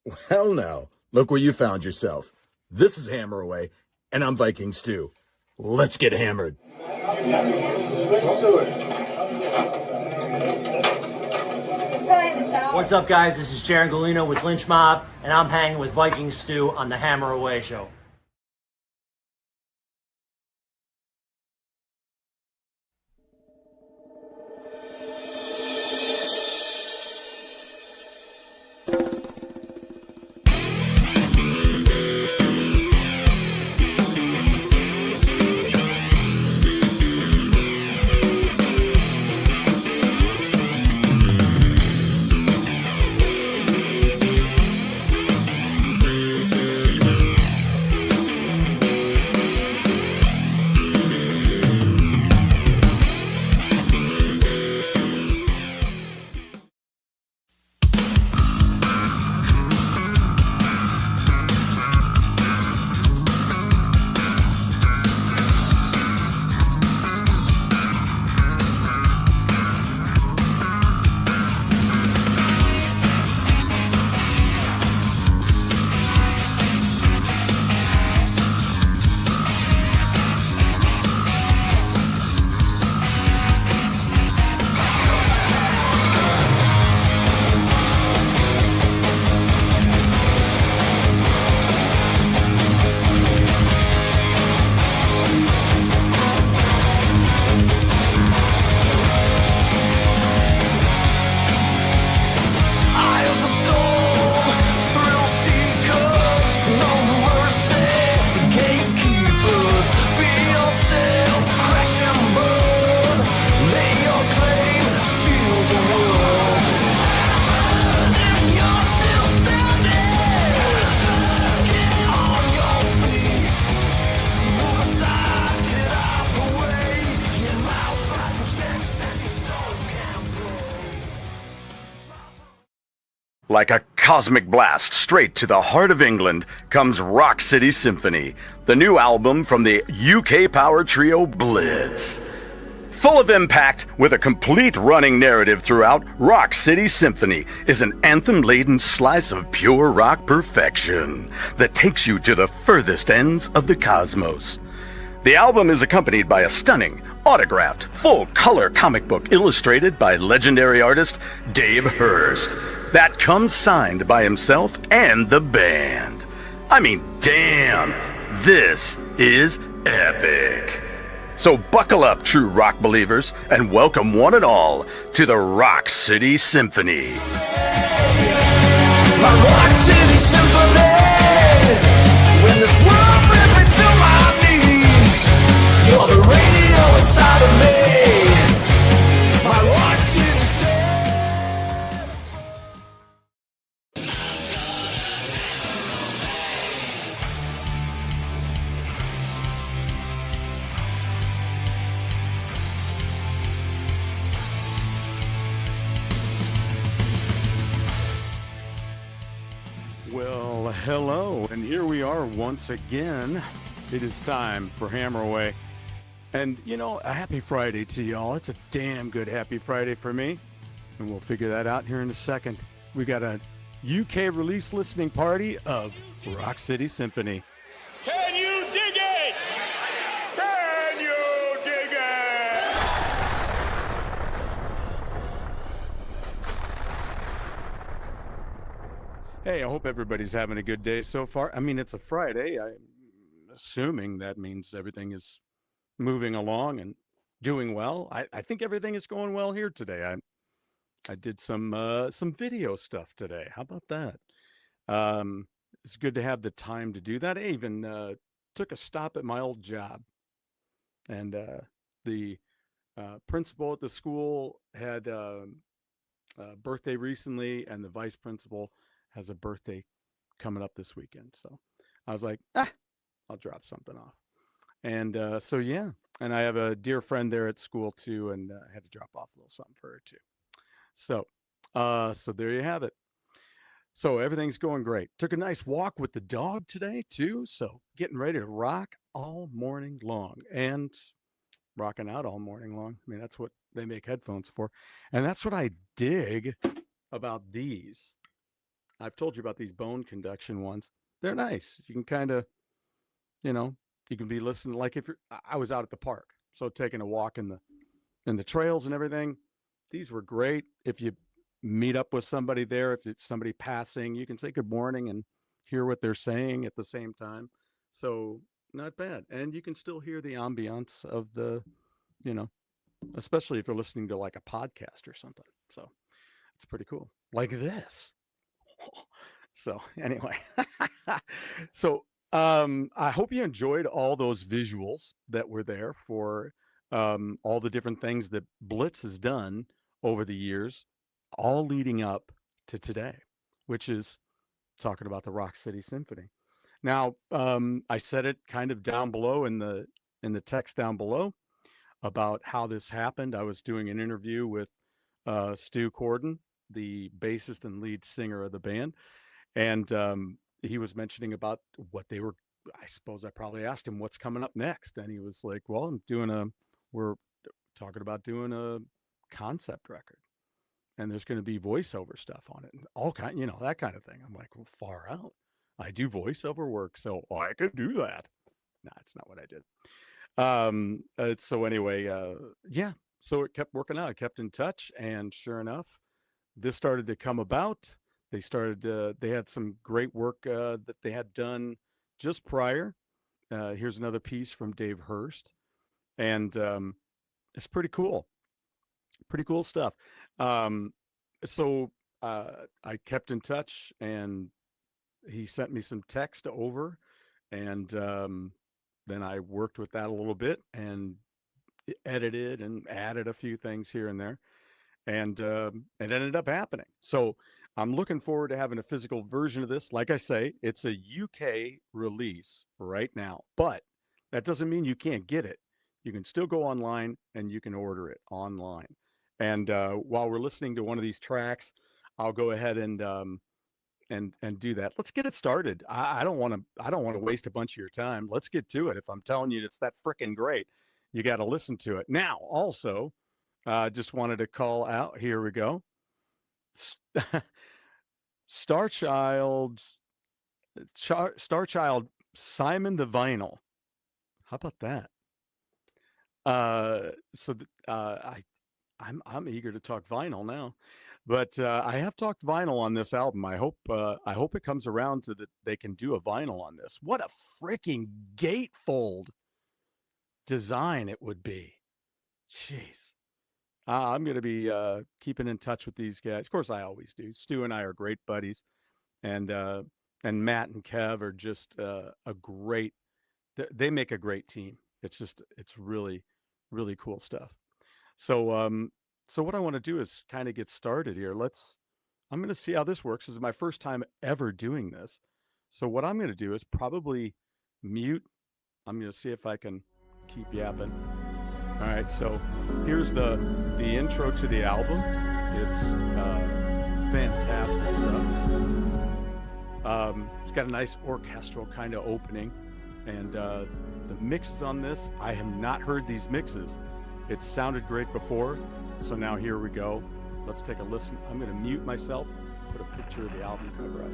Well, now, look where you found yourself. This is Hammer Away, and I'm Viking Stew. Let's get hammered. Let's do it. What's up, guys? This is Jaron Galino with Lynch Mob, and I'm hanging with Viking Stew on the Hammer Away Show. Like a cosmic blast straight to the heart of England comes Rock City Symphony, the new album from the UK power trio Blitz. Full of impact, with a complete running narrative throughout, Rock City Symphony is an anthem-laden slice of pure rock perfection that takes you to the furthest ends of the cosmos. The album is accompanied by a stunning, autographed, full-color comic book illustrated by legendary artist Dave Hurst. That comes signed by himself and the band. I mean, damn, this is epic. So buckle up, true rock believers, and welcome one and all to the Rock City Symphony. My Rock City Symphony, when this world brings me to my knees, you're the radio inside of me. My Rock City Symphony. Well, hello, and here we are once again. It is time for Hammer Away. And, you know, a happy Friday to y'all. It's a damn good happy Friday for me. And we'll figure that out here in a second. We got a UK release listening party of Rock City Symphony. Can you dig it? Can you dig it? Hey, I hope everybody's having a good day so far. I mean, it's a Friday. I'm assuming that means everything is moving along and doing well. I think everything is going well here today. I did some video stuff today. How about that? It's good to have the time to do that. I even took a stop at my old job, and the principal at the school had a birthday recently, and the vice principal has a birthday coming up this weekend. So I was like, I'll drop something off. And so, yeah, and I have a dear friend there at school too, and I had to drop off a little something for her too. So there you have it. So everything's going great. Took a nice walk with the dog today too. So getting ready to rock all morning long and rocking out all morning long. I mean, that's what they make headphones for. And that's what I dig about these. I've told you about these bone conduction ones. They're nice. You can kind of, you can be listening. Like I was out at the park, so taking a walk in the trails and everything. These were great. If you meet up with somebody there, if it's somebody passing, you can say good morning and hear what they're saying at the same time. So not bad. And you can still hear the ambiance of the, especially if you're listening to like a podcast or something. So it's pretty cool. Like this. So anyway, so I hope you enjoyed all those visuals that were there for all the different things that Blitz has done over the years, all leading up to today, which is talking about the Rock City Symphony. Now, I said it kind of down below in the text down below about how this happened. I was doing an interview with Stu Corden, the bassist and lead singer of the band, and he was mentioning about what they were. I suppose I probably asked him what's coming up next, and he was like, "Well, we're talking about doing a concept record, and there's going to be voiceover stuff on it, and all kind, that kind of thing." I'm like, "Well, far out. I do voiceover work, so I could do that." Nah, it's not what I did. So anyway, yeah. So it kept working out. I kept in touch, and sure enough, this started to come about. They had some great work that they had done just prior. Here's another piece from Dave Hurst, and it's pretty cool. Pretty cool stuff. So I kept in touch, and he sent me some text over, and then I worked with that a little bit and edited and added a few things here and there, and it ended up happening. So I'm looking forward to having a physical version of this. Like I say, it's a UK release right now, but that doesn't mean you can't get it. You can still go online and you can order it online. And while we're listening to one of these tracks, I'll go ahead and do that. Let's get it started. I don't want to waste a bunch of your time. Let's get to it. If I'm telling you it's that freaking great, you got to listen to it. Now, also, just wanted to call out. Here we go. Starchild Simon the Vinyl. How about that? I'm eager to talk vinyl now, but I have talked vinyl on this album. I hope it comes around to that they can do a vinyl on this. What a freaking gatefold design it would be. Jeez. I'm going to be keeping in touch with these guys. Of course, I always do. Stu and I are great buddies, and Matt and Kev are just a great. They make a great team. It's really, really cool stuff. So what I want to do is kind of get started here. I'm going to see how this works. This is my first time ever doing this. So what I'm going to do is probably mute. I'm going to see if I can keep yapping. All right, so here's the intro to the album. It's fantastic stuff. It's got a nice orchestral kind of opening, and the mixes on this, I have not heard these mixes. It sounded great before, so now here we go. Let's take a listen. I'm going to mute myself, put a picture of the album cover up.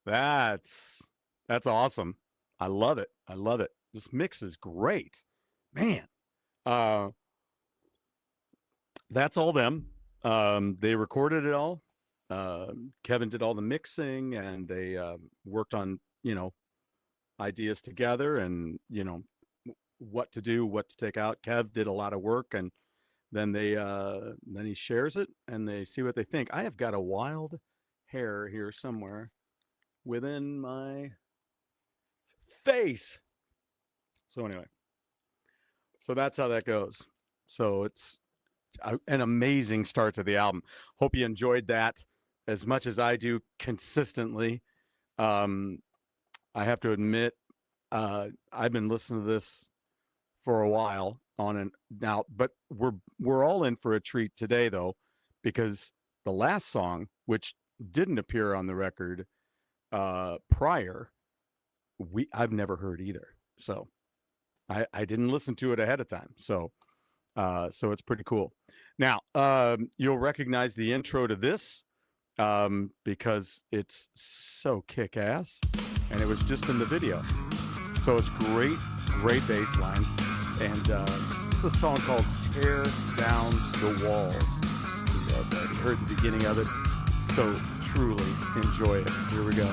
That's awesome. I love it. I love it. This mix is great, man. That's all them. They recorded it all. Kevin did all the mixing, and they worked on ideas together, and what to do, what to take out. Kev did a lot of work, and then then he shares it, and they see what they think. I have got a wild hair here somewhere within my face. So anyway, so that's how that goes. So it's an amazing start to the album. Hope you enjoyed that as much as I do consistently. I have to admit, I've been listening to this for a while on and now, but we're all in for a treat today, though, because the last song, which didn't appear on the record prior, I've never heard either. So I didn't listen to it ahead of time. So it's pretty cool. Now, you'll recognize the intro to this because it's so kick-ass, and it was just in the video. So it's great bass line. And it's a song called Tear Down the Walls. You heard the beginning of it. So truly enjoy it. Here we go.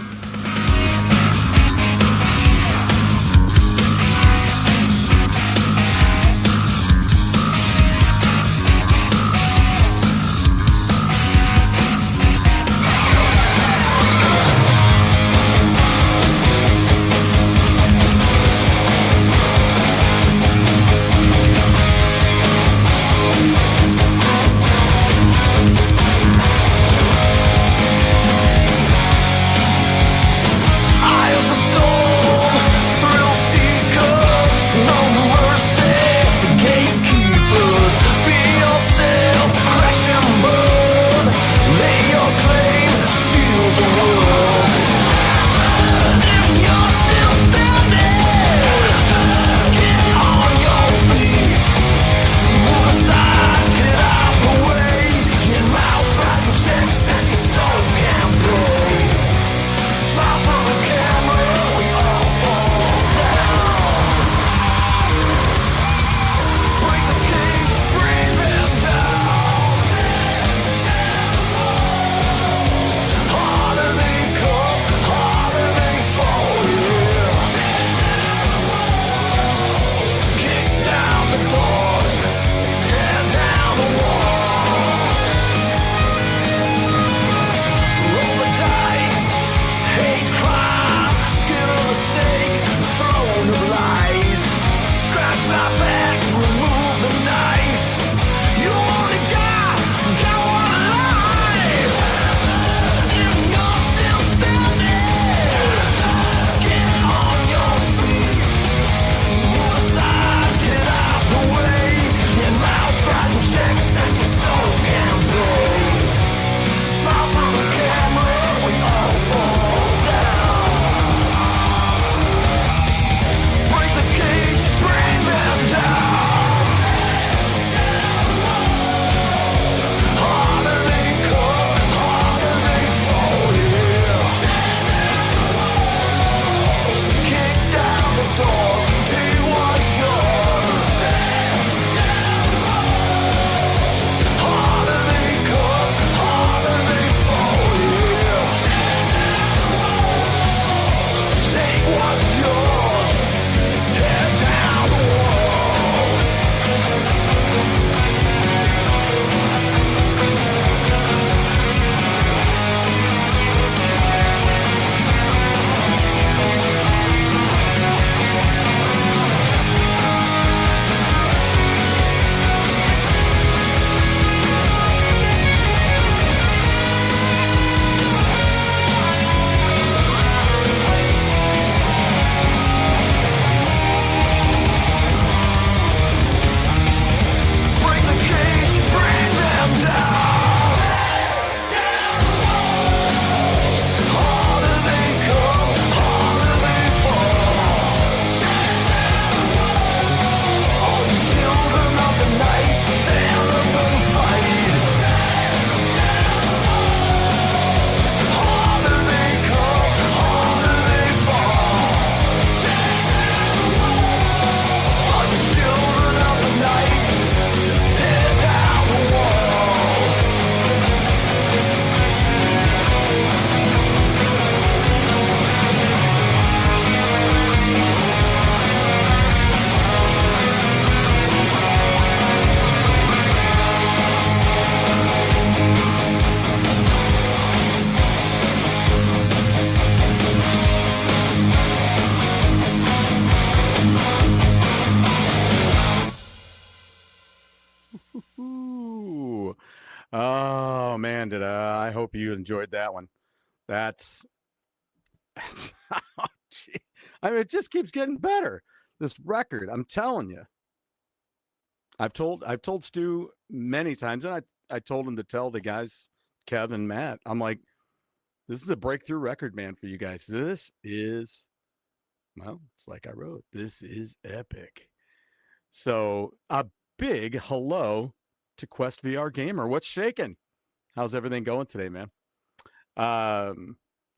it. I hope you enjoyed that one. That's oh, gee. I mean, it just keeps getting better. This record, I'm telling you. I've told Stu many times, and I told him to tell the guys, Kev and Matt, I'm like, this is a breakthrough record, man, for you guys. This is, well, it's like I wrote, this is epic. So a big hello to Quest VR Gamer. What's shaking? How's everything going today, man?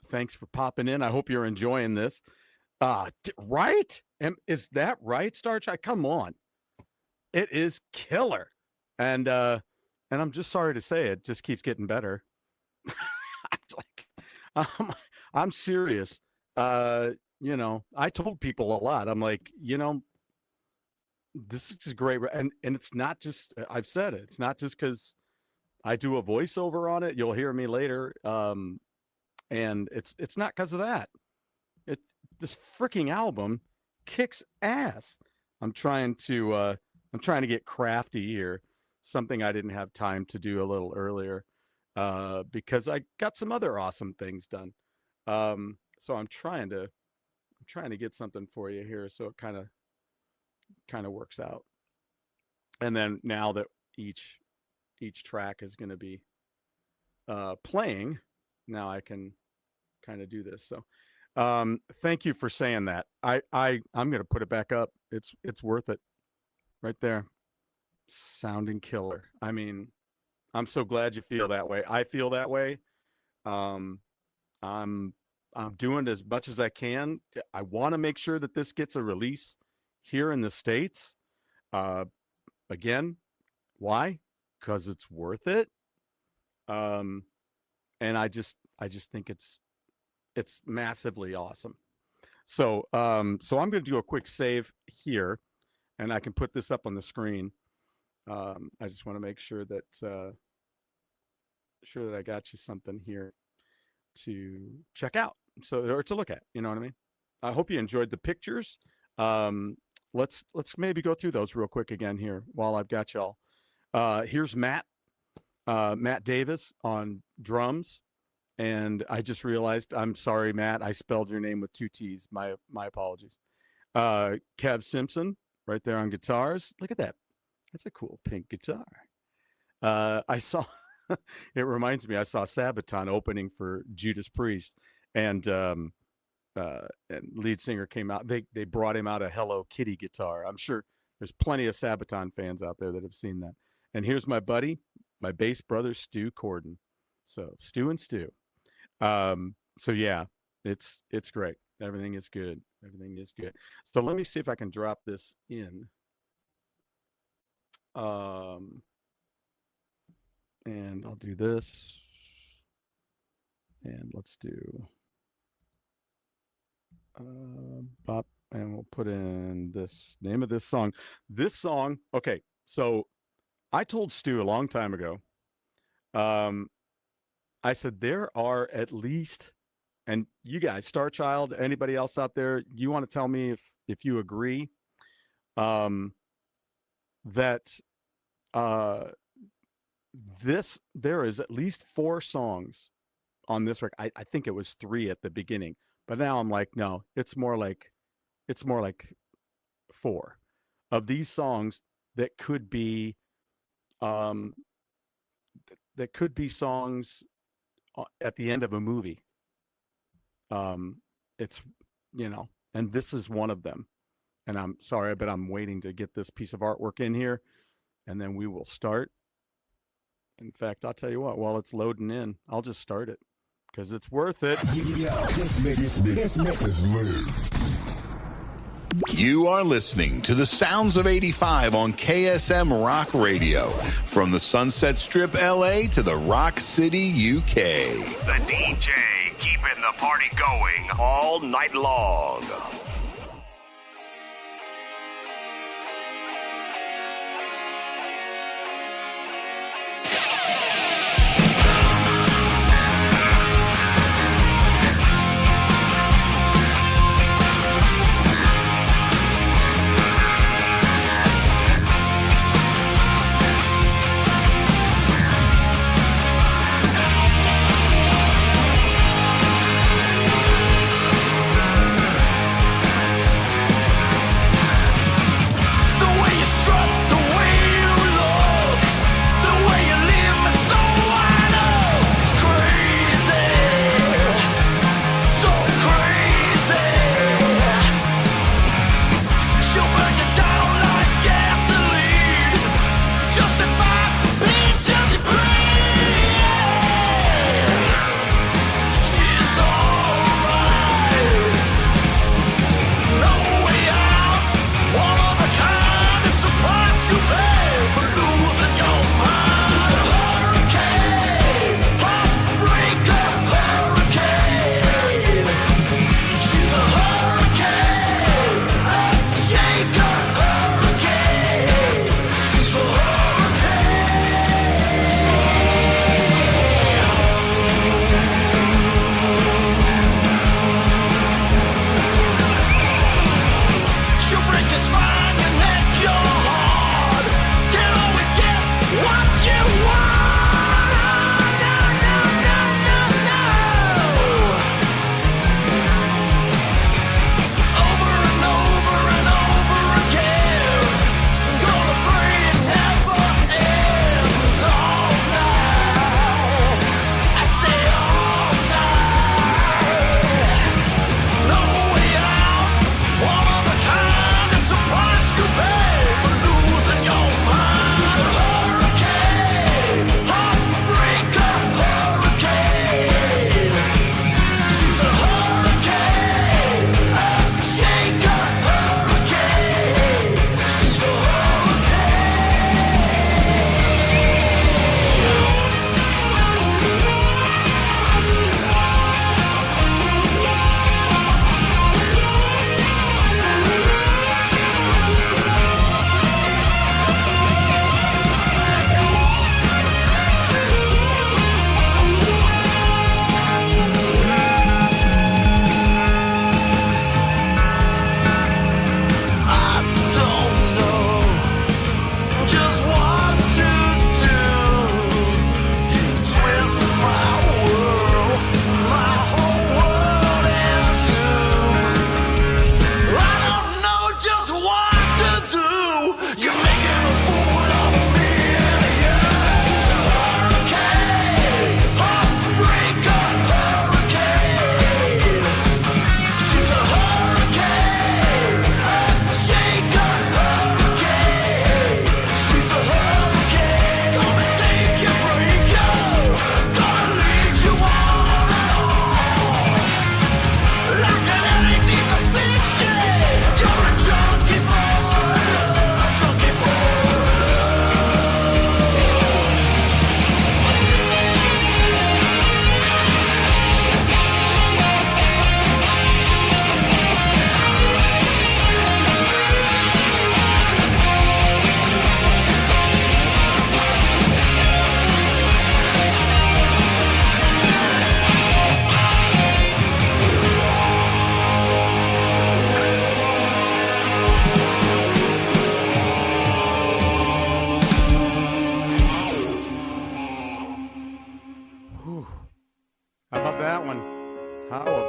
Thanks for popping in. I hope you're enjoying this. Right? Is that right, Star Trek? Come on. It is killer. And I'm just sorry to say it just keeps getting better. I'm serious. I told people a lot. I'm like, this is great. And it's not just, I've said it. It's not just because I do a voiceover on it. You'll hear me later. And it's not because of that. This freaking album kicks ass. I'm trying to get crafty here. Something I didn't have time to do a little earlier because I got some other awesome things done. So I'm trying to get something for you here so it kind of works out. And then now that each track is going to be playing, now I can kind of do this. So thank you for saying that. I'm going to put it back up. It's worth it. Right there. Sounding killer. I mean, I'm so glad you feel that way. I feel that way. I'm doing as much as I can. I want to make sure that this gets a release here in the States. Again, why? Because it's worth it. And I just think it's massively awesome. So I'm going to do a quick save here, and I can put this up on the screen. I just want to make sure that I got you something here to check out, or to look at. You know what I mean? I hope you enjoyed the pictures. Let's maybe go through those real quick again here while I've got y'all. Here's Matt Davis on drums. And I just realized, I'm sorry, Matt, I spelled your name with 2 T's. My apologies. Kev Simpson right there on guitars. Look at that. That's a cool pink guitar. I saw, it reminds me, I saw Sabaton opening for Judas Priest, and lead singer came out. They brought him out a Hello Kitty guitar. I'm sure there's plenty of Sabaton fans out there that have seen that. And here's my buddy, my bass brother, Stu Corden. So Stu and Stu. So yeah, it's great. Everything is good. Everything is good. So let me see if I can drop this in. And I'll do this. And let's do bop, and we'll put in this name of this song. This song, okay, so I told Stu a long time ago. I said, there are at least, and you guys, Star Child, anybody else out there, you want to tell me if you agree, that there is at least 4 songs on this record. I think it was 3 at the beginning, but now I'm like, no, it's more like 4 of these songs that could be songs at the end of a movie. It's, and this is one of them. And I'm sorry, but I'm waiting to get this piece of artwork in here, and then we will start. In fact, I'll tell you what, while it's loading in, I'll just start it because it's worth it. This mix is lit. You are listening to the Sounds of 85 on KSM Rock Radio. From the Sunset Strip, LA to the Rock City, UK. The DJ keeping the party going all night long.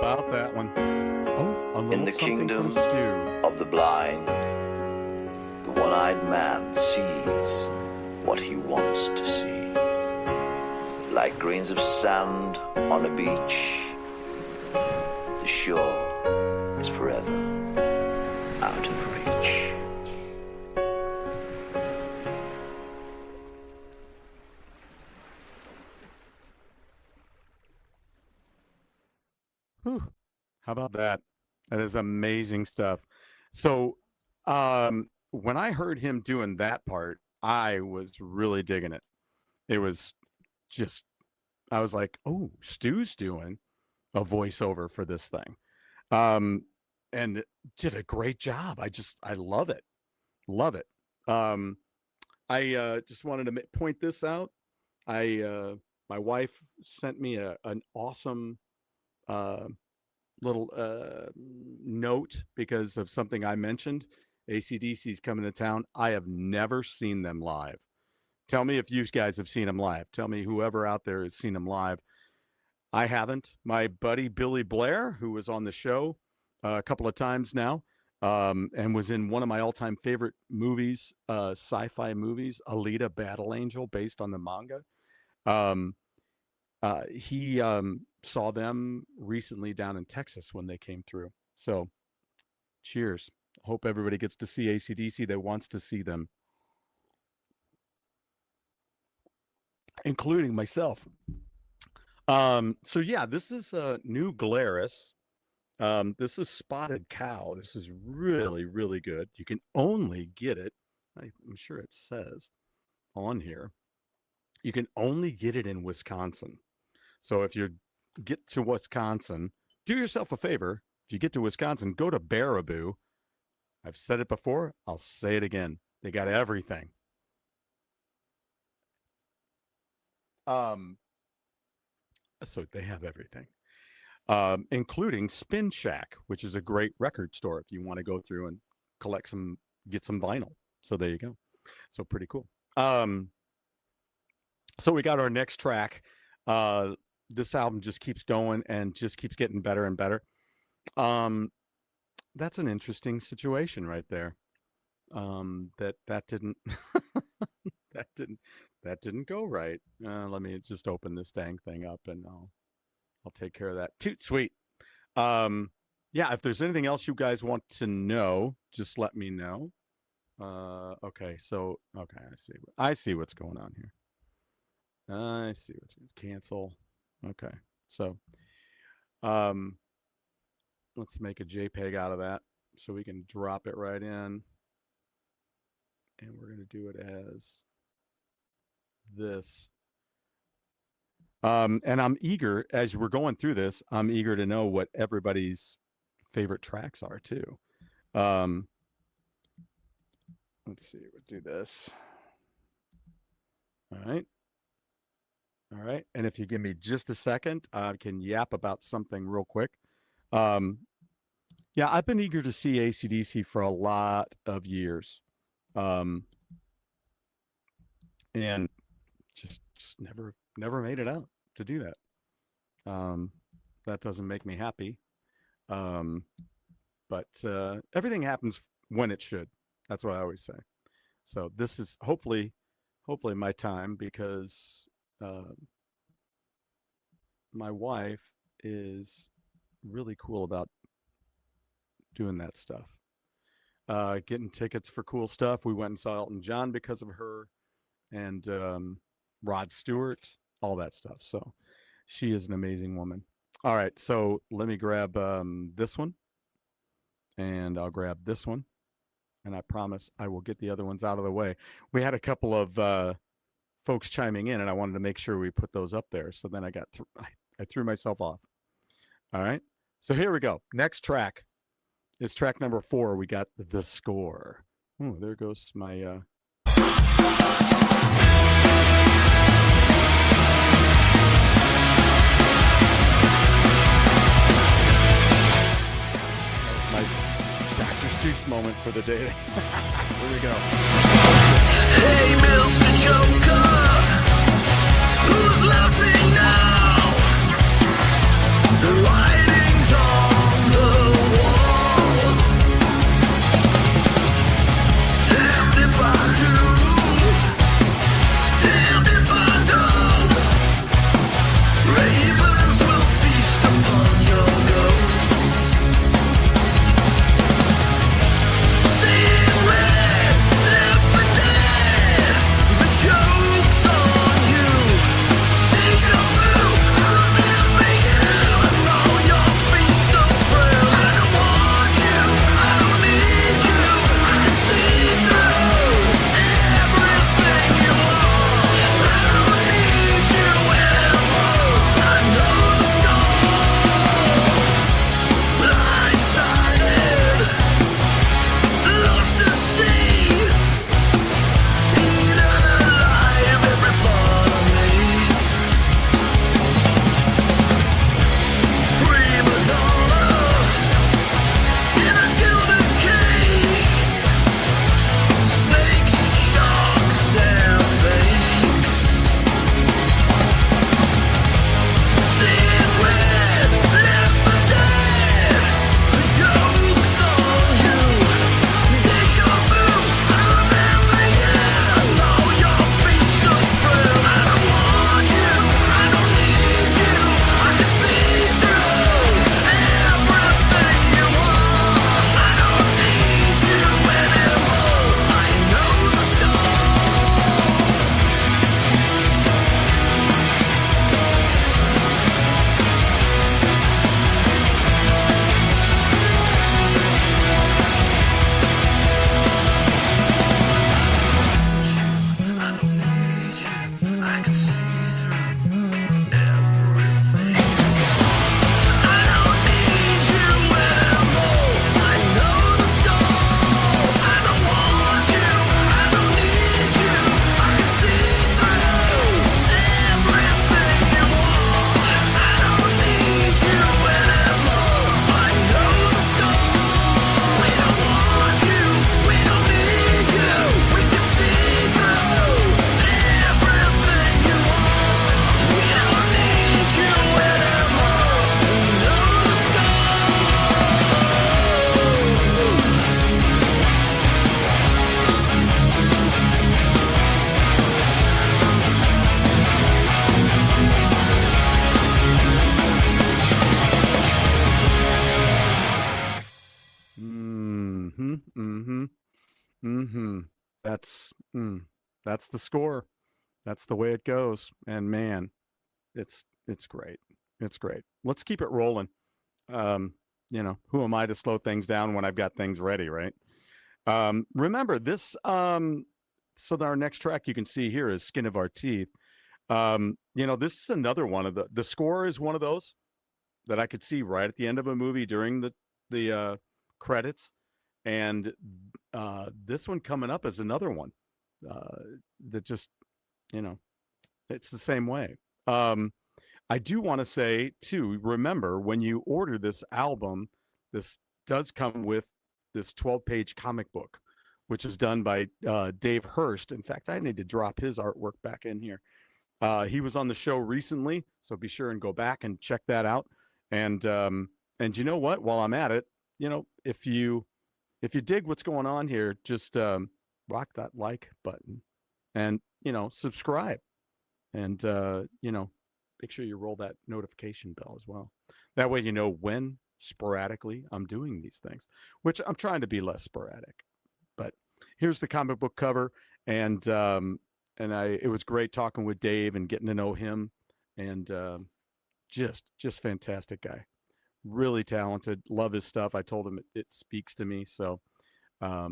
about that one? Oh, a little In the something kingdom from Stu. of the blind, the one-eyed man sees what he wants to see. Like grains of sand on a beach, the shore is forever out of reach. Whew. How about that? That is amazing stuff. So, when I heard him doing that part, I was really digging it. It was just, I was like, oh, Stu's doing a voiceover for this thing. And did a great job. I love it. Love it. I just wanted to point this out. My wife sent me an awesome little note because of something I mentioned. AC/DC's coming to town. I have never seen them live. Tell me if you guys have seen them live. Tell me whoever out there has seen them live. I haven't. My buddy Billy Blair, who was on the show a couple of times now, and was in one of my all-time favorite movies, sci-fi movies, Alita: Battle Angel, based on the manga. He saw them recently down in Texas when they came through. So, cheers. Hope everybody gets to see AC/DC that wants to see them, including myself. So yeah, this is a new Glarus. This is Spotted Cow. This is really, really good. You can only get it, I'm sure it says on here, you can only get it in Wisconsin. So if you get to Wisconsin, do yourself a favor. If you get to Wisconsin, go to Baraboo. I've said it before. I'll say it again. They got everything. So they have everything, including Spin Shack, which is a great record store if you want to go through and collect some, get some vinyl. So there you go. So pretty cool. So we got our next track. This album just keeps going and just keeps getting better and better. That's an interesting situation right there. That didn't that didn't go right. Let me just open this dang thing up and I'll take care of that. Toot sweet. Yeah, if there's anything else you guys want to know, just let me know. Okay, so okay, I see what's going on here. I see what's cancel. Okay, so let's make a JPEG out of that so we can drop it right in. And we're going to do it as this. And I'm eager, as we're going through this, I'm eager to know what everybody's favorite tracks are too. Let's see, we'll do this. All right. All right. And if you give me just a second, I can yap about something real quick. Yeah, I've been eager to see AC/DC for a lot of years. And just never made it out to do that. That doesn't make me happy. But everything happens when it should. That's what I always say. So this is hopefully my time, because my wife is really cool about doing that stuff. Getting tickets for cool stuff. We went and saw Elton John because of her, and Rod Stewart, all that stuff. So she is an amazing woman. All right, so let me grab this one, and I'll grab this one, and I promise I will get the other ones out of the way. We had a couple of folks chiming in, and I wanted to make sure we put those up there. So then I threw myself off. All right, so here we go. Next track is track number 4. We got The Score. Oh, there goes my my Dr. Seuss moment for the day. Here we go. Hey, Mr. Joker, who's laughing now? The writing's That's the score. That's the way it goes. And man, it's great. It's great. Let's keep it rolling. Who am I to slow things down when I've got things ready, right? Remember this. So our next track you can see here is Skin of Our Teeth. This is another one of the score is one of those that I could see right at the end of a movie during the credits. And this one coming up is another one that just, it's the same way. I do want to say, too, remember, when you order this album, this does come with this 12-page comic book, which is done by Dave Hurst. In fact, I need to drop his artwork back in here. He was on the show recently, so be sure and go back and check that out. And you know what? While I'm at it, if you dig what's going on here, just rock that like button and, subscribe. And, make sure you roll that notification bell as well. That way, when sporadically I'm doing these things, which I'm trying to be less sporadic. But here's the comic book cover. And it was great talking with Dave and getting to know him. And just fantastic guy. Really talented. Love his stuff. I told him it speaks to me. So, I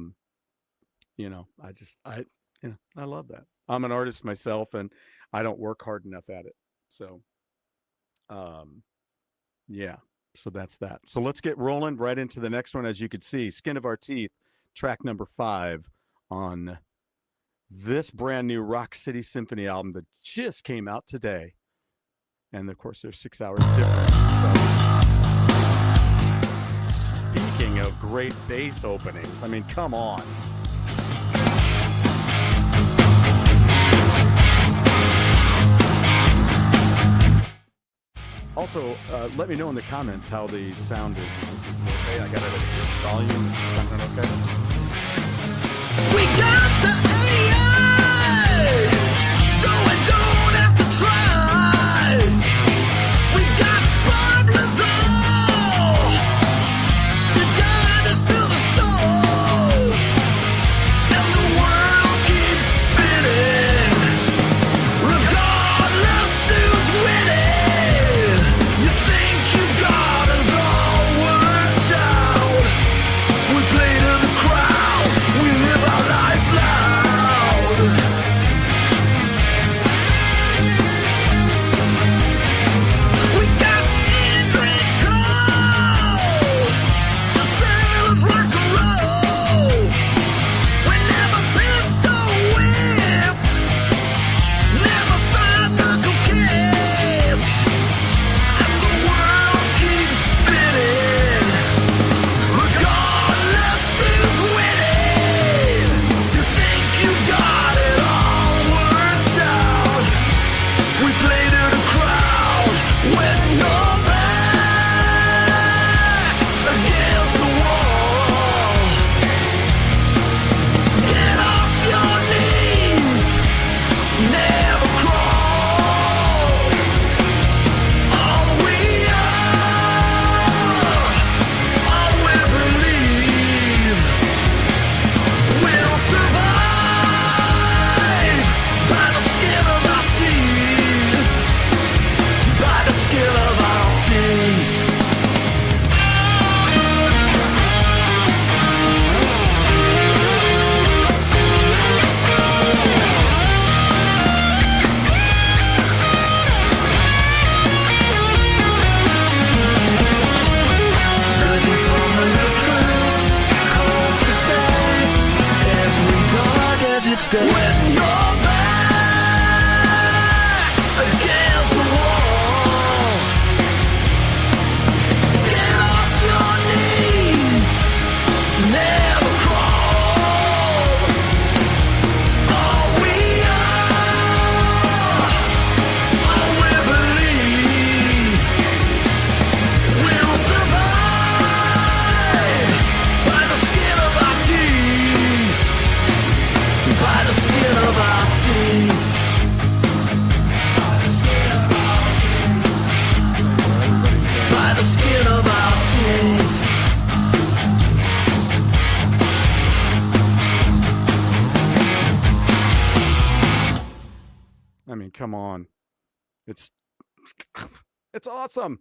love that. I'm an artist myself, and I don't work hard enough at it. So, so that's that. So let's get rolling right into the next one. As you can see, Skin of Our Teeth, track number 5 on this brand new Rock City Symphony album that just came out today. And of course, they're 6 hours different. So, speaking of great bass openings, I mean, come on. Also, let me know in the comments how the sound is. Okay, I got it at volume. Sounding okay? We got the AI, so we don't have to try. We got bubblers all to guide us to the stars, and the world keeps spinning, regardless who's winning. You think you got us all worked out? We play to the crowd. We live our life loud. We got Ingrid Cole to sail us rock and roll. We never pistol whipped, never five knuckle kissed, and the world keeps spinning, regardless who's winning. You think you got it all worked out? We play to the crowd when your back's against the wall. Get off your knees, never crawl. All we are, all we believe, we'll survive by the skin of our teeth, by the skin of our teeth. The deep moments of truth, cold to say, every dog has its day. When your back's against the wall, get off your knees, never crawl. All we are, all we believe, we'll survive by the skin of our teeth, by the skin come on. It's awesome.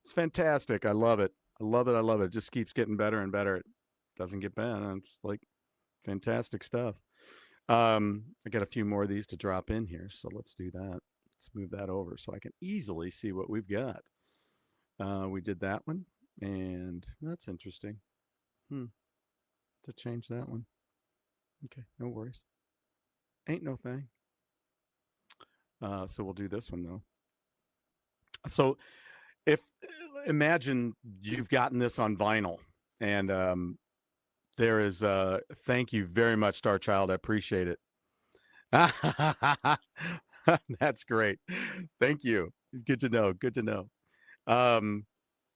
It's fantastic. I love it. I love it. I love it. It just keeps getting better and better. It doesn't get bad. I'm just like, fantastic stuff. I got a few more of these to drop in here, so let's do that. Let's move that over so I can easily see what we've got. We did that one, and that's interesting. To change that one. Okay, no worries. Ain't no thing. So we'll do this one though. So imagine you've gotten this on vinyl, and there is thank you very much, Star Child. I appreciate it. That's great. Thank you. It's good to know. Good to know.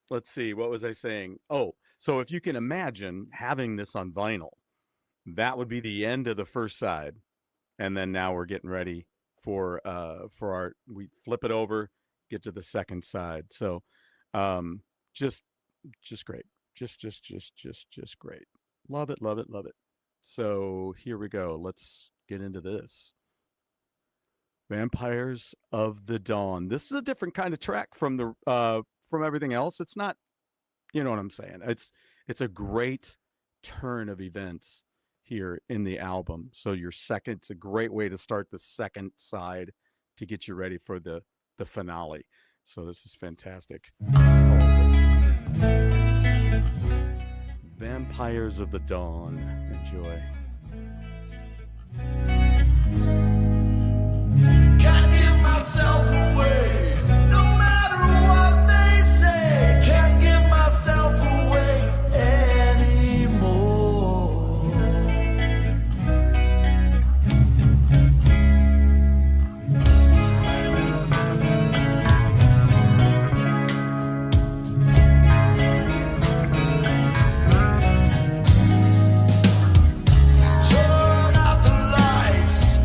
Let's see. What was I saying? Oh, so if you can imagine having this on vinyl, that would be the end of the first side. And then now we're getting ready for we flip it over, get to the second side. So just great. Just great. Love it, love it, love it. So here we go. Let's get into this. Vampires of the Dawn. This is a different kind of track from the from everything else. It's not, you know what I'm saying. It's a great turn of events here in the album. So it's a great way to start the second side to get you ready for the finale. So this is fantastic. Vampires of the Dawn. Enjoy. Can't give myself away, no matter what they say. Can't give myself away anymore. Turn out the lights.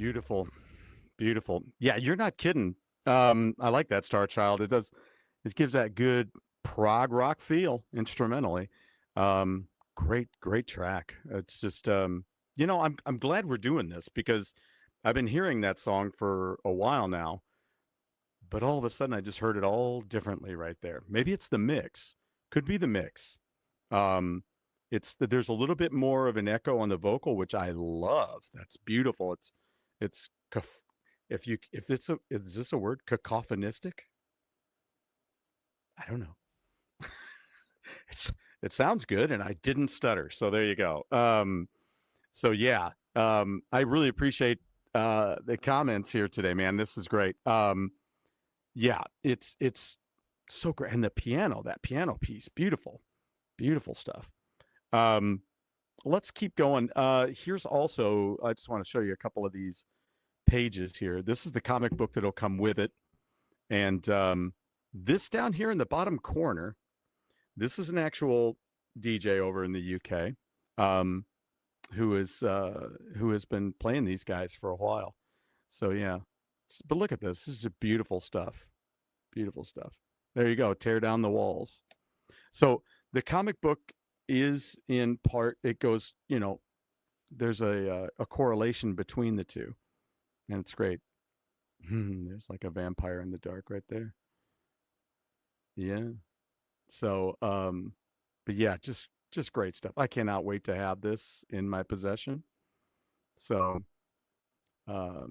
Beautiful. Beautiful. Yeah, you're not kidding. I like that Star Child. It gives that good prog rock feel instrumentally. Great track. It's just, I'm glad we're doing this because I've been hearing that song for a while now, but all of a sudden I just heard it all differently right there. Maybe it's the mix. Could be the mix. There's a little bit more of an echo on the vocal, which I love. That's beautiful. Is this a word? Cacophonistic? I don't know. It sounds good, and I didn't stutter. So there you go. I really appreciate the comments here today, man. This is great. It's so great, and that piano piece, beautiful stuff. Let's keep going. Here's also, I just want to show you a couple of these pages here. This is the comic book that'll come with it, and this down here in the bottom corner, this is an actual DJ over in the UK, who has been playing these guys for a while. So yeah, but look at this. This is beautiful stuff. Beautiful stuff. There you go. Tear down the walls. So the comic book is in part. It goes. There's a correlation between the two, and it's great. There's like a vampire in the dark right there. Yeah. So, but yeah, just great stuff. I cannot wait to have this in my possession. So, all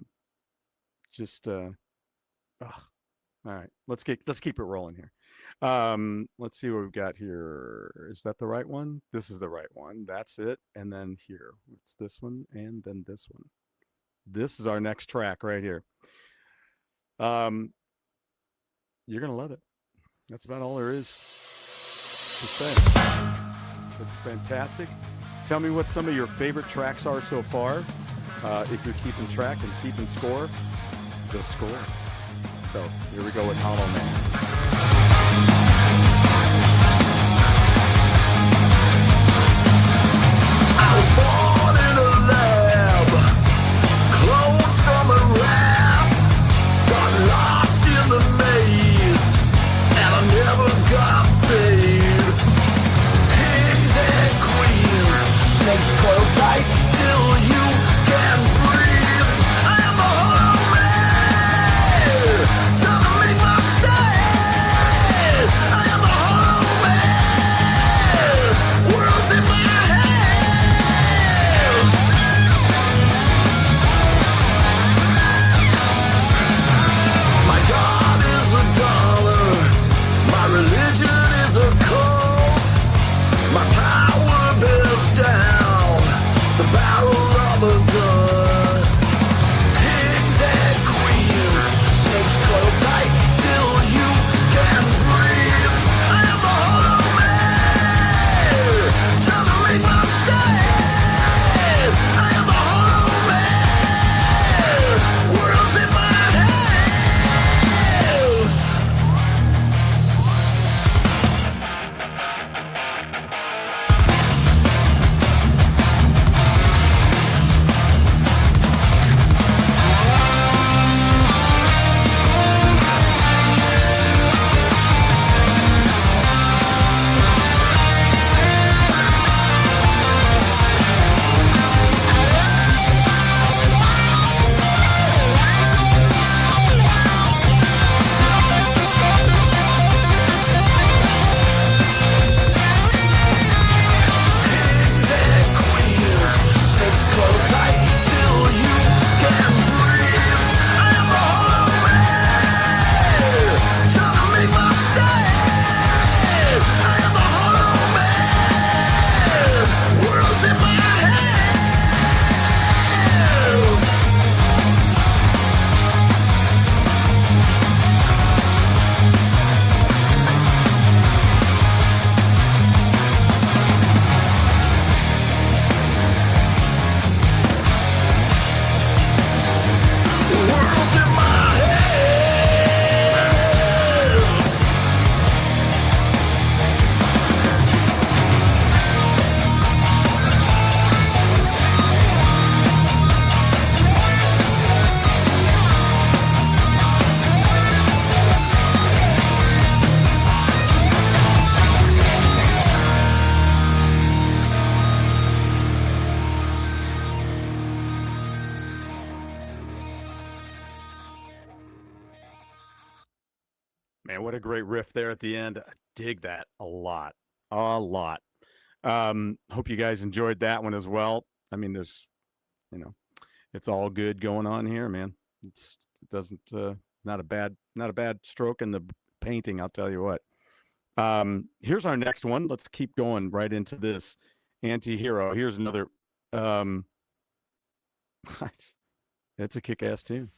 right, let's keep it rolling here. Let's see what we've got here. Is that the right one? This is the right one. That's it. And then here, it's this one, and then this one. This is our next track right here. You're gonna love it. That's about all there is to say. It's fantastic. Tell me what some of your favorite tracks are so far. If you're keeping track and keeping score, just score. So here we go with Hollow Man. I was born in a lab, cloned from a rat, got lost in the maze, and I never got paid. Kings and queens, snakes coil tight till you can breathe. I am a hollow man, time to make my stand. what a great riff there at the end. I dig that a lot. A lot. Hope you guys enjoyed that one as well. I mean, there's, it's all good going on here, man. It doesn't, not a bad stroke in the painting, I'll tell you what. Here's our next one. Let's keep going right into this. Anti-Hero. Here's another, it's a kick-ass tune.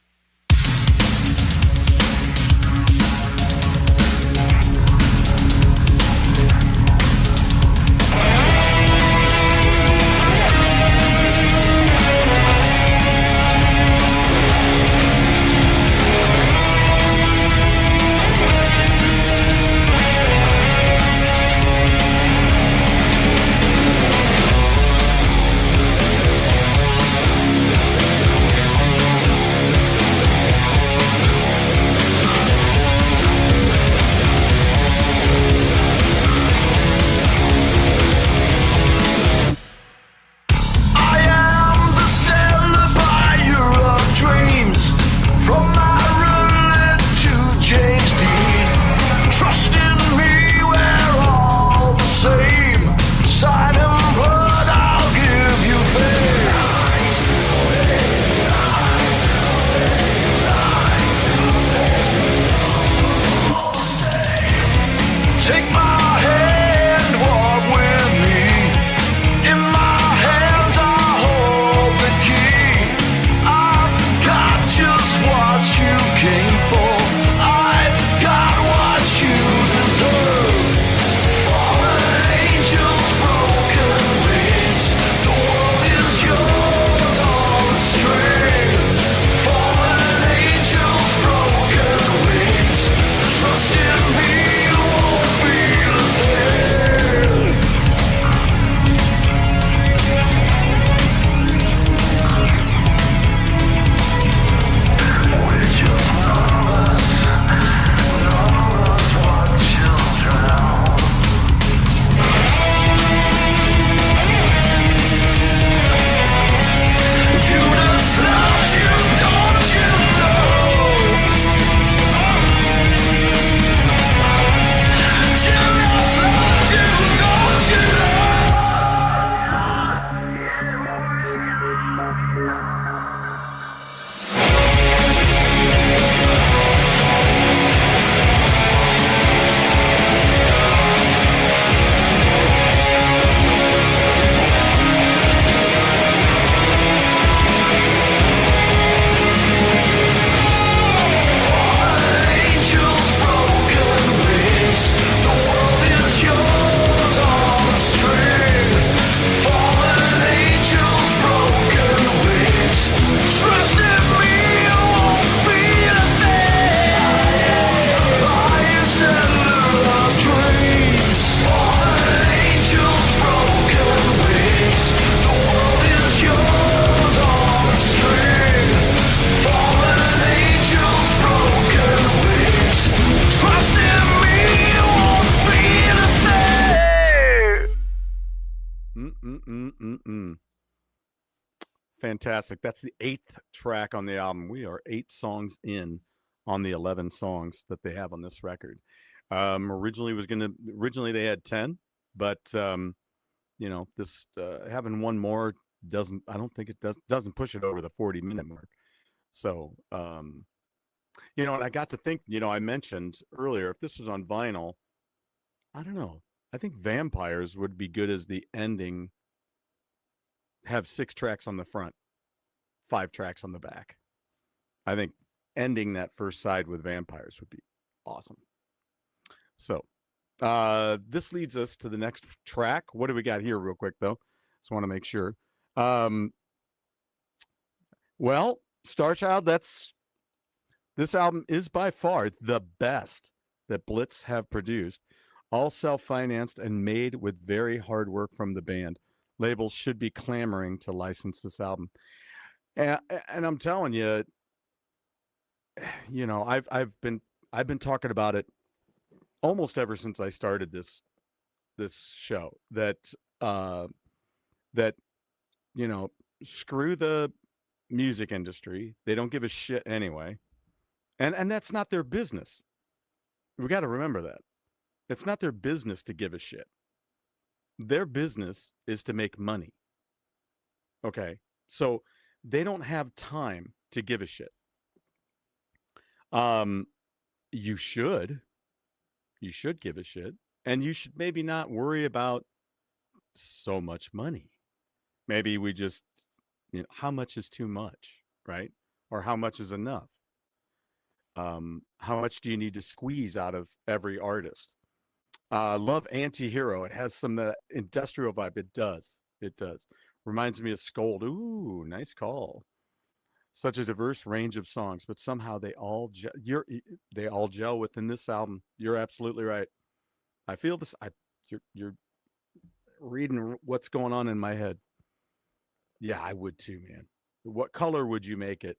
Fantastic. That's the 8th track on the album. We are 8 songs in on the 11 songs that they have on this record. Originally they had 10, but this having one more doesn't push it over the 40-minute mark. So, and I got to think, I mentioned earlier, if this was on vinyl, I don't know. I think Vampires would be good as the ending. Have 6 tracks on the front, 5 tracks on the back. I think ending that first side with Vampires would be awesome. So this leads us to the next track. What do we got here real quick, though? Just want to make sure. Well, Star Child, this album is by far the best that Blitz have produced. All self-financed and made with very hard work from the band. Labels should be clamoring to license this album. And I'm telling you, I've been talking about it almost ever since I started this show, that screw the music industry. They don't give a shit anyway. And that's not their business. We got to remember that. It's not their business to give a shit. Their business is to make money. Okay? So they don't have time to give a shit. You should give a shit, and you should maybe not worry about so much money. Maybe we just, how much is too much, right? Or how much is enough? How much do you need to squeeze out of every artist? Love Anti-Hero. It has some industrial vibe. It does. Reminds me of Scold. Ooh, nice call. Such a diverse range of songs, but somehow they all gel within this album. You're absolutely right. I feel this. You're reading what's going on in my head. Yeah, I would too, man. What color would you make it?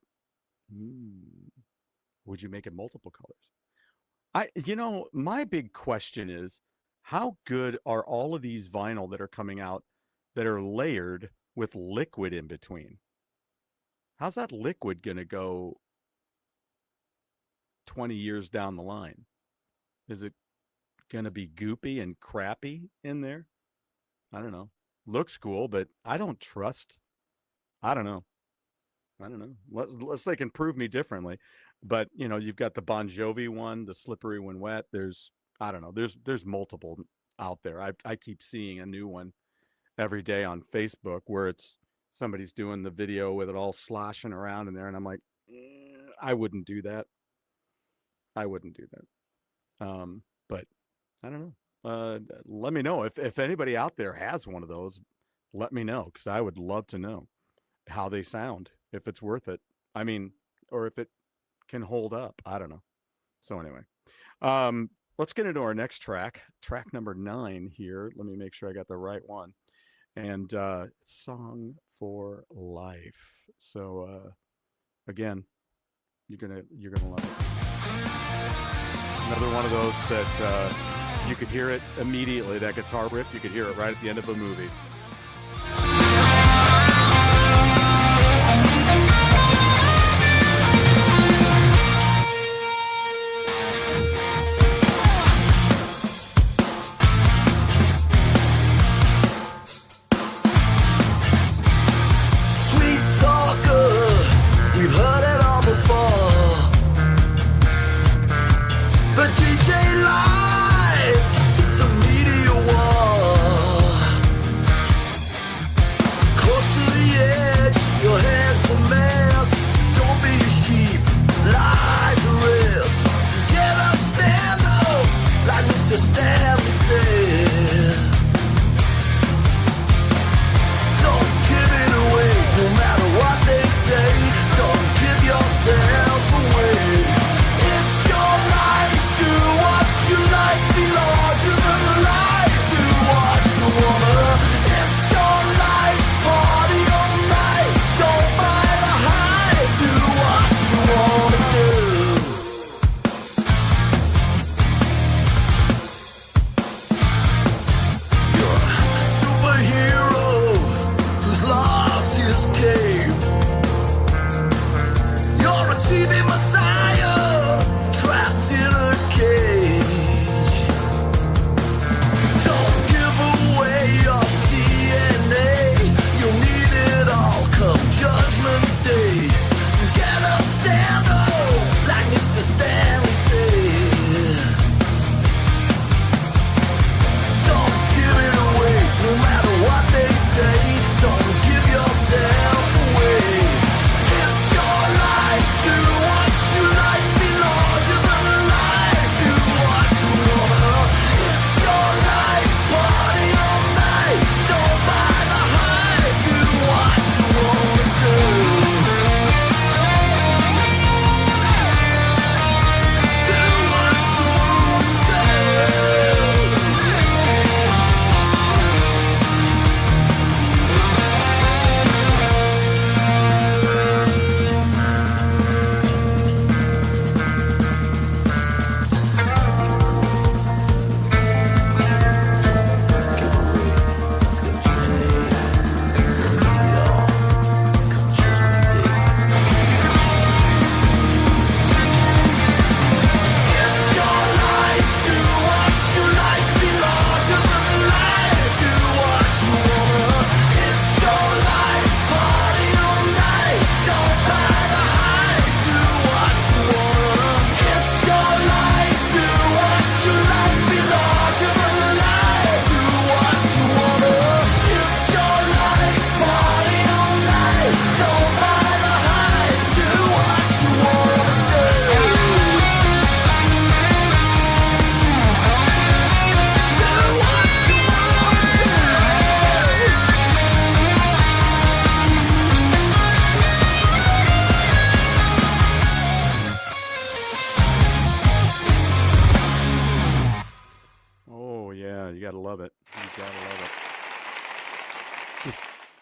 Would you make it multiple colors? My big question is, how good are all of these vinyl that are coming out that are layered with liquid in between? How's that liquid going to go 20 years down the line? Is it going to be goopy and crappy in there? I don't know. Looks cool, but I don't trust. I don't know. Let's they can prove me differently. But, you've got the Bon Jovi one, the Slippery When Wet. There's multiple out there. I keep seeing a new one every day on Facebook where it's somebody's doing the video with it all sloshing around in there. And I'm like, I wouldn't do that. But I don't know. Let me know if anybody out there has one of those. Let me know, because I would love to know how they sound, if it's worth it. I mean, or if it can hold up. I don't know. So anyway, let's get into our next track number 9 here. Let me make sure I got the right one. And Song for Life. So again, you're gonna love it. Another one of those that you could hear it immediately. That guitar riff, you could hear it right at the end of a movie. DJ live, it's a meteor war.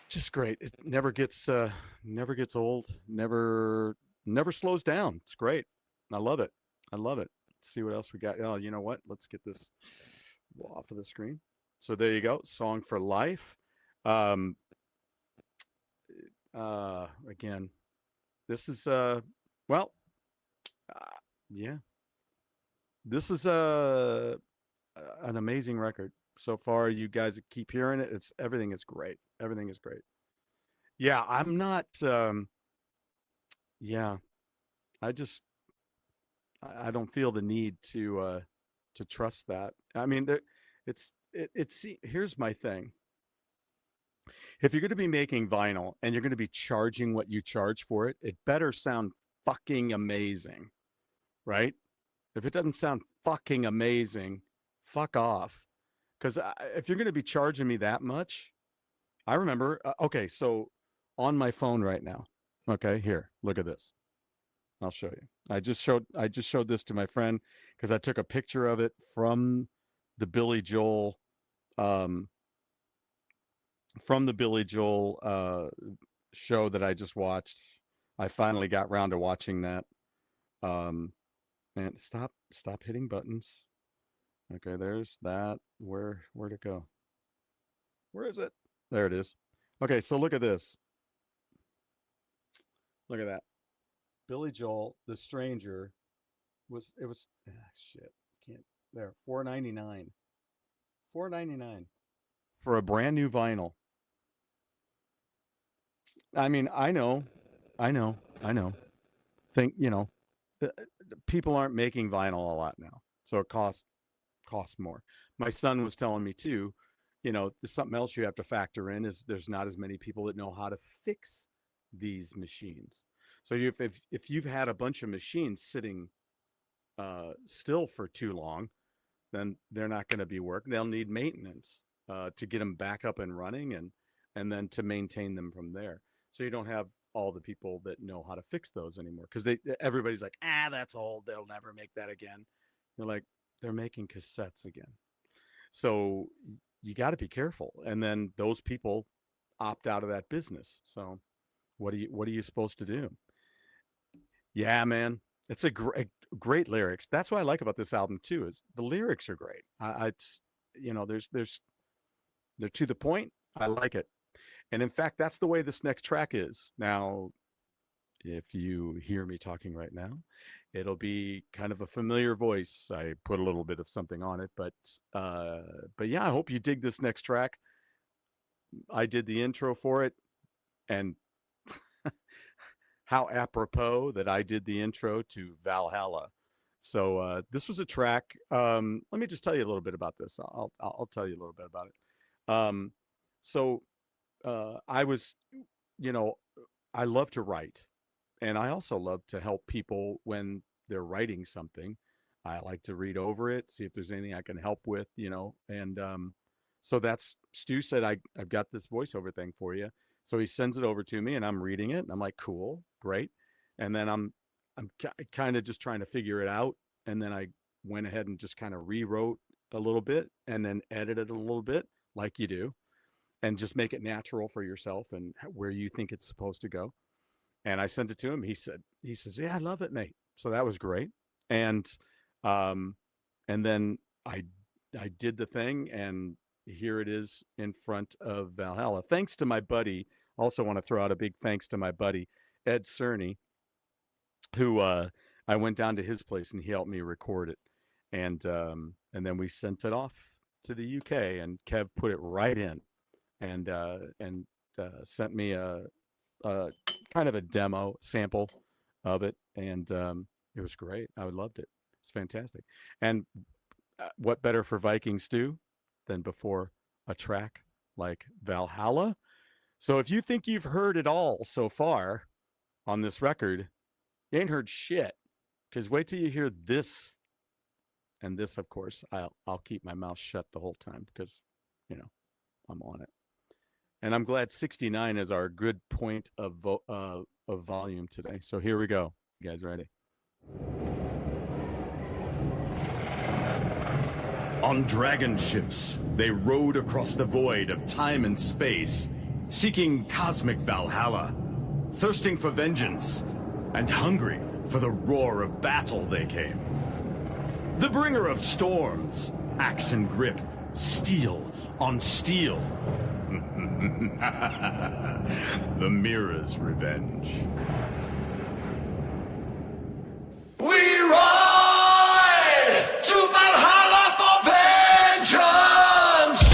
just great. It never gets old, never slows down. It's great. I love it. Let's see what else we got. Oh, you know what? Let's get this off of the screen. So there you go. Song for Life. Again, this is yeah. This is an amazing record. So far, you guys keep hearing it. Everything is great. Everything is great. Yeah, I'm not. Yeah, I don't feel the need to trust that. I mean, here's my thing. If you're going to be making vinyl and you're going to be charging what you charge for it, it better sound fucking amazing, right? If it doesn't sound fucking amazing, fuck off. Because if you're going to be charging me that much, I remember, okay, so on my phone right now, okay, here, look at this. I'll show you. I just showed this to my friend because I took a picture of it from the Billy Joel, show that I just watched. I finally got around to watching that. And stop hitting buttons. Okay, there's that. Where'd it go? Where is it? There it is. Okay, so look at this. Look at that. Billy Joel, The Stranger, shit. Can't there. $4.99. $4.99 for a brand new vinyl. I mean, I know. Think, people aren't making vinyl a lot now, so it costs more. My son was telling me too, there's something else you have to factor in is there's not as many people that know how to fix these machines. So if you've had a bunch of machines sitting still for too long, then they're not going to be working. They'll need maintenance to get them back up and running and then to maintain them from there. So you don't have all the people that know how to fix those anymore because everybody's like, that's old. They'll never make that again. They're like, they're making cassettes again. So you got to be careful. And then those people opt out of that business. So what are you supposed to do? Yeah, man, it's a great lyrics. That's what I like about this album too, is the lyrics are great. They're to the point. I like it. And in fact, that's the way this next track is. Now, if you hear me talking right now, it'll be kind of a familiar voice. I put a little bit of something on it, but yeah, I hope you dig this next track. I did the intro for it, and how apropos that I did the intro to Valhalla. So this was a track. Let me just tell you a little bit about this. I'll tell you a little bit about it. I was, I love to write, and I also love to help people when they're writing something. I like to read over it, see if there's anything I can help with, and so that's Stu said, I've got this voiceover thing for you. So he sends it over to me and I'm reading it and I'm like, cool, great. And then I'm kind of just trying to figure it out. And then I went ahead and just kind of rewrote a little bit and then edited a little bit like you do, and just make it natural for yourself and where you think it's supposed to go. And I sent it to him. He says, yeah, I love it, mate. So that was great. And then I did the thing, and here it is in front of Valhalla. Thanks to my buddy. Also want to throw out a big thanks to my buddy, Ed Cerny, who I went down to his place and he helped me record it. And then we sent it off to the UK, and Kev put it right in and sent me a kind of a demo sample of it. And it was great. I loved it. It's fantastic. And what better for Viking Stew than before a track like Valhalla? So if you think you've heard it all so far on this record, you ain't heard shit, because wait till you hear this. And this, of course, I'll keep my mouth shut the whole time because, I'm on it. And I'm glad 69 is our good point of volume today. So here we go. You guys ready? On dragon ships, they rode across the void of time and space, seeking cosmic Valhalla, thirsting for vengeance, and hungry for the roar of battle they came. The bringer of storms, axe and grip, steel on steel. The mirror's revenge. We ride to Valhalla for vengeance.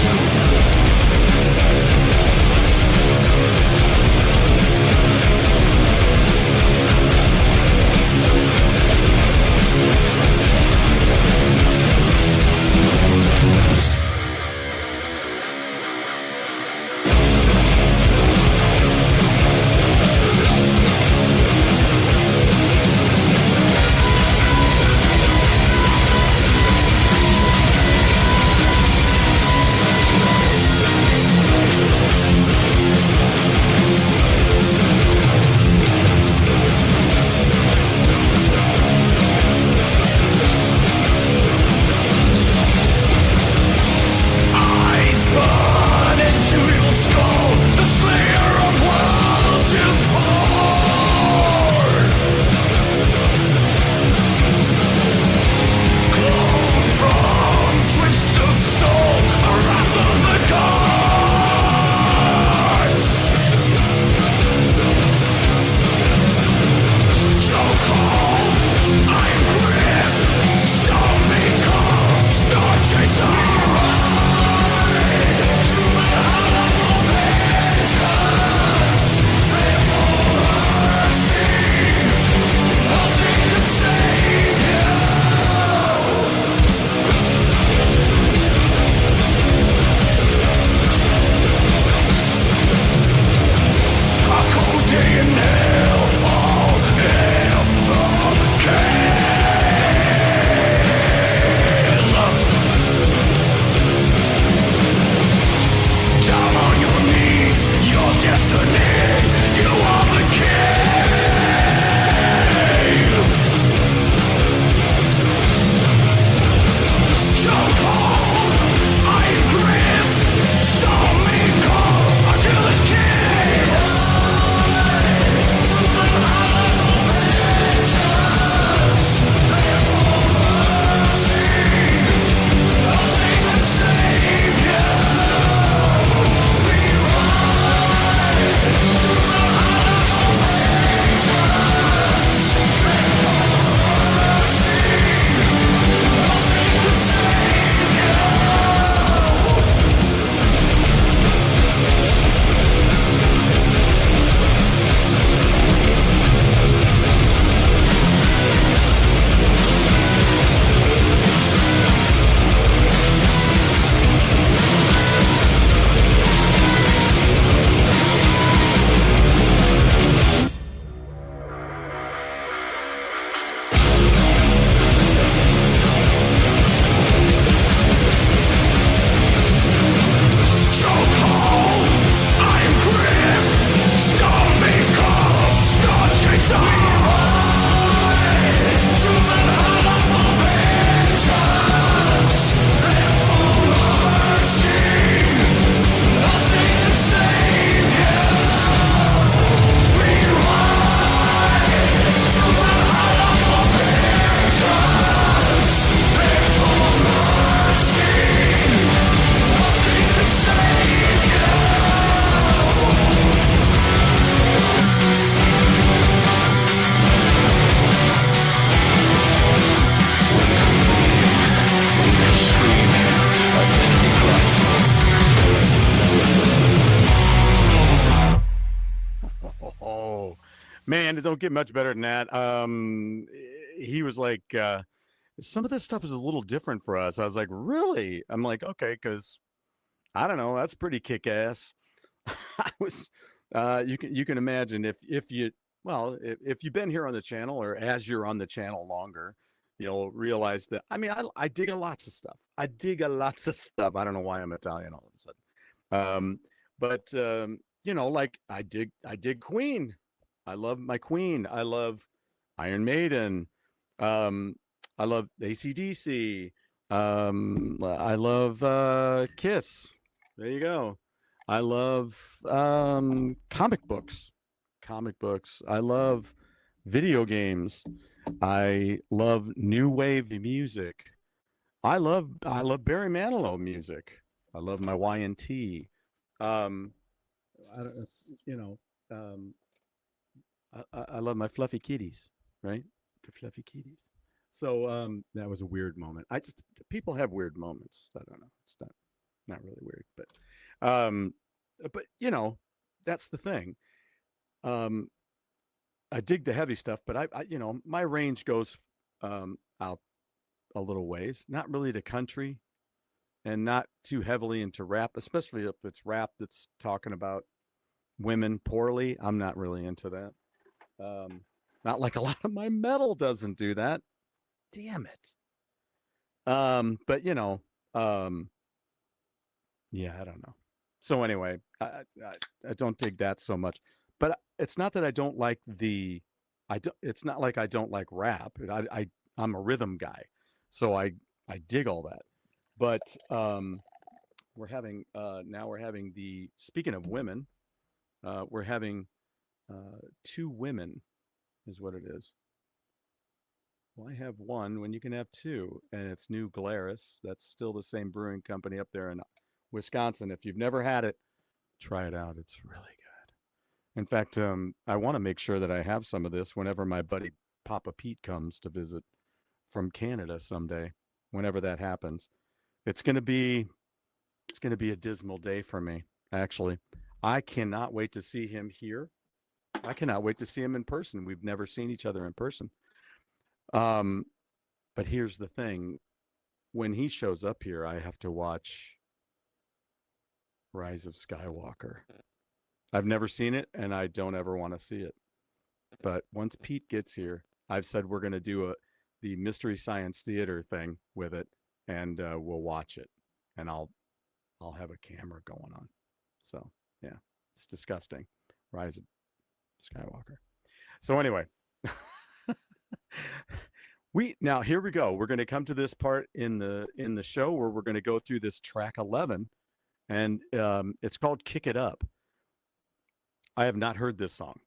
Man, it don't get much better than that. He was like, some of this stuff is a little different for us. I was like, really? I'm like, okay, because I don't know, that's pretty kick-ass. I was, you can imagine if you've been here on the channel, or as you're on the channel longer, you'll realize that. I mean, I dig a lots of stuff. I don't know why I'm Italian all of a sudden. But like I dig Queen. I love my Queen. I love Iron Maiden. I love AC/DC. I love Kiss. There you go. I love comic books. I love video games. I love new wave music. I love Barry Manilow music. I love my Y&T. I love my fluffy kitties, right? The fluffy kitties. So that was a weird moment. People have weird moments. I don't know. It's not really weird, but that's the thing. I dig the heavy stuff, but I my range goes out a little ways, not really to country and not too heavily into rap, especially if it's rap that's talking about women poorly. I'm not really into that. Not like a lot of my metal doesn't do that. Damn it. But yeah, I don't know. So anyway, I don't dig that so much. But it's not that I don't like it's not like I don't like rap. I'm a rhythm guy, so I dig all that. But we're having speaking of women, we're having two women, is what it is. Why have one when you can have two? And it's New Glarus. That's still the same brewing company up there in Wisconsin. If you've never had it, try it out. It's really good. In fact, I want to make sure that I have some of this whenever my buddy Papa Pete comes to visit from Canada someday, whenever that happens. It's going to be a dismal day for me, actually. I cannot wait to see him here. I cannot wait to see him in person. We've never seen each other in person. But here's the thing. When he shows up here, I have to watch Rise of Skywalker. I've never seen it, and I don't ever want to see it. But once Pete gets here, I've said we're going to do the Mystery Science Theater thing with it, and we'll watch it. And I'll have a camera going on. So, yeah, it's disgusting. Rise of Skywalker. So anyway, now here we go. We're going to come to this part in the show where we're going to go through this track 11, and it's called Kick It Up. I have not heard this song.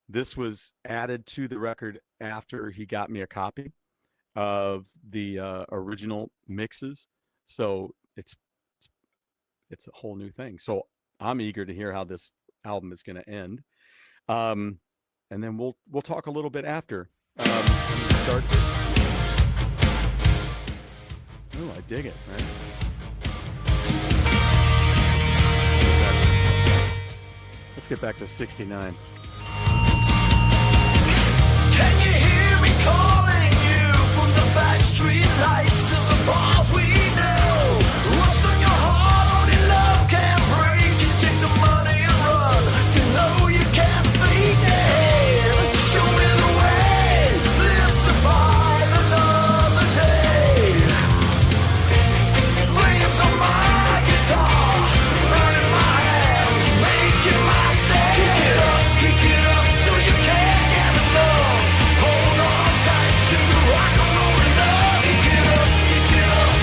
This was added to the record after he got me a copy of the original mixes. So it's a whole new thing. So I'm eager to hear how this album is going to end. And then we'll talk a little bit after. Start this. Oh, I dig it, right? Let's get back to 69. Can you hear me calling you from the back street lights to the bars we know? Rust on your heart, only love can break. You take the money and run. You know you can't fake it. Show me the way. Live to fight another day. Flames on my guitar, burning my hands, making my stand. Kick it up till you can't get enough. Hold on tight to the rock and roll love. Kick it up, kick it up.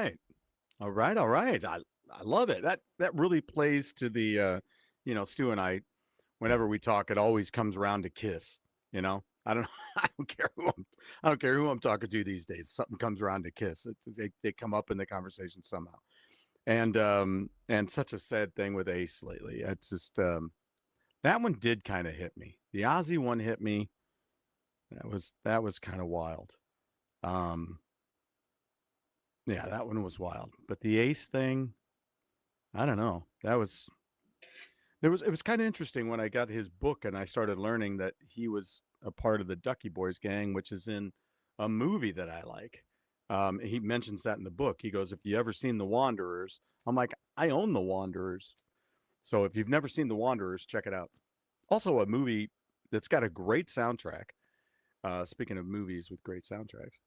right. All right. All right. I love it. That really plays to the, Stu and I, whenever we talk, it always comes around to Kiss. I don't I don't care who I'm talking to these days. Something comes around to Kiss. They come up in the conversation somehow. And such a sad thing with Ace lately. It's just that one did kind of hit me. The Ozzy one hit me. That was kind of wild. Yeah, that one was wild. But the Ace thing, I don't know. It was kind of interesting when I got his book and I started learning that he was a part of the Ducky Boys gang, which is in a movie that I like. He mentions that in the book. He goes, "If you ever seen The Wanderers," I'm like, "I own The Wanderers." So if you've never seen The Wanderers, check it out. Also, a movie that's got a great soundtrack. Speaking of movies with great soundtracks,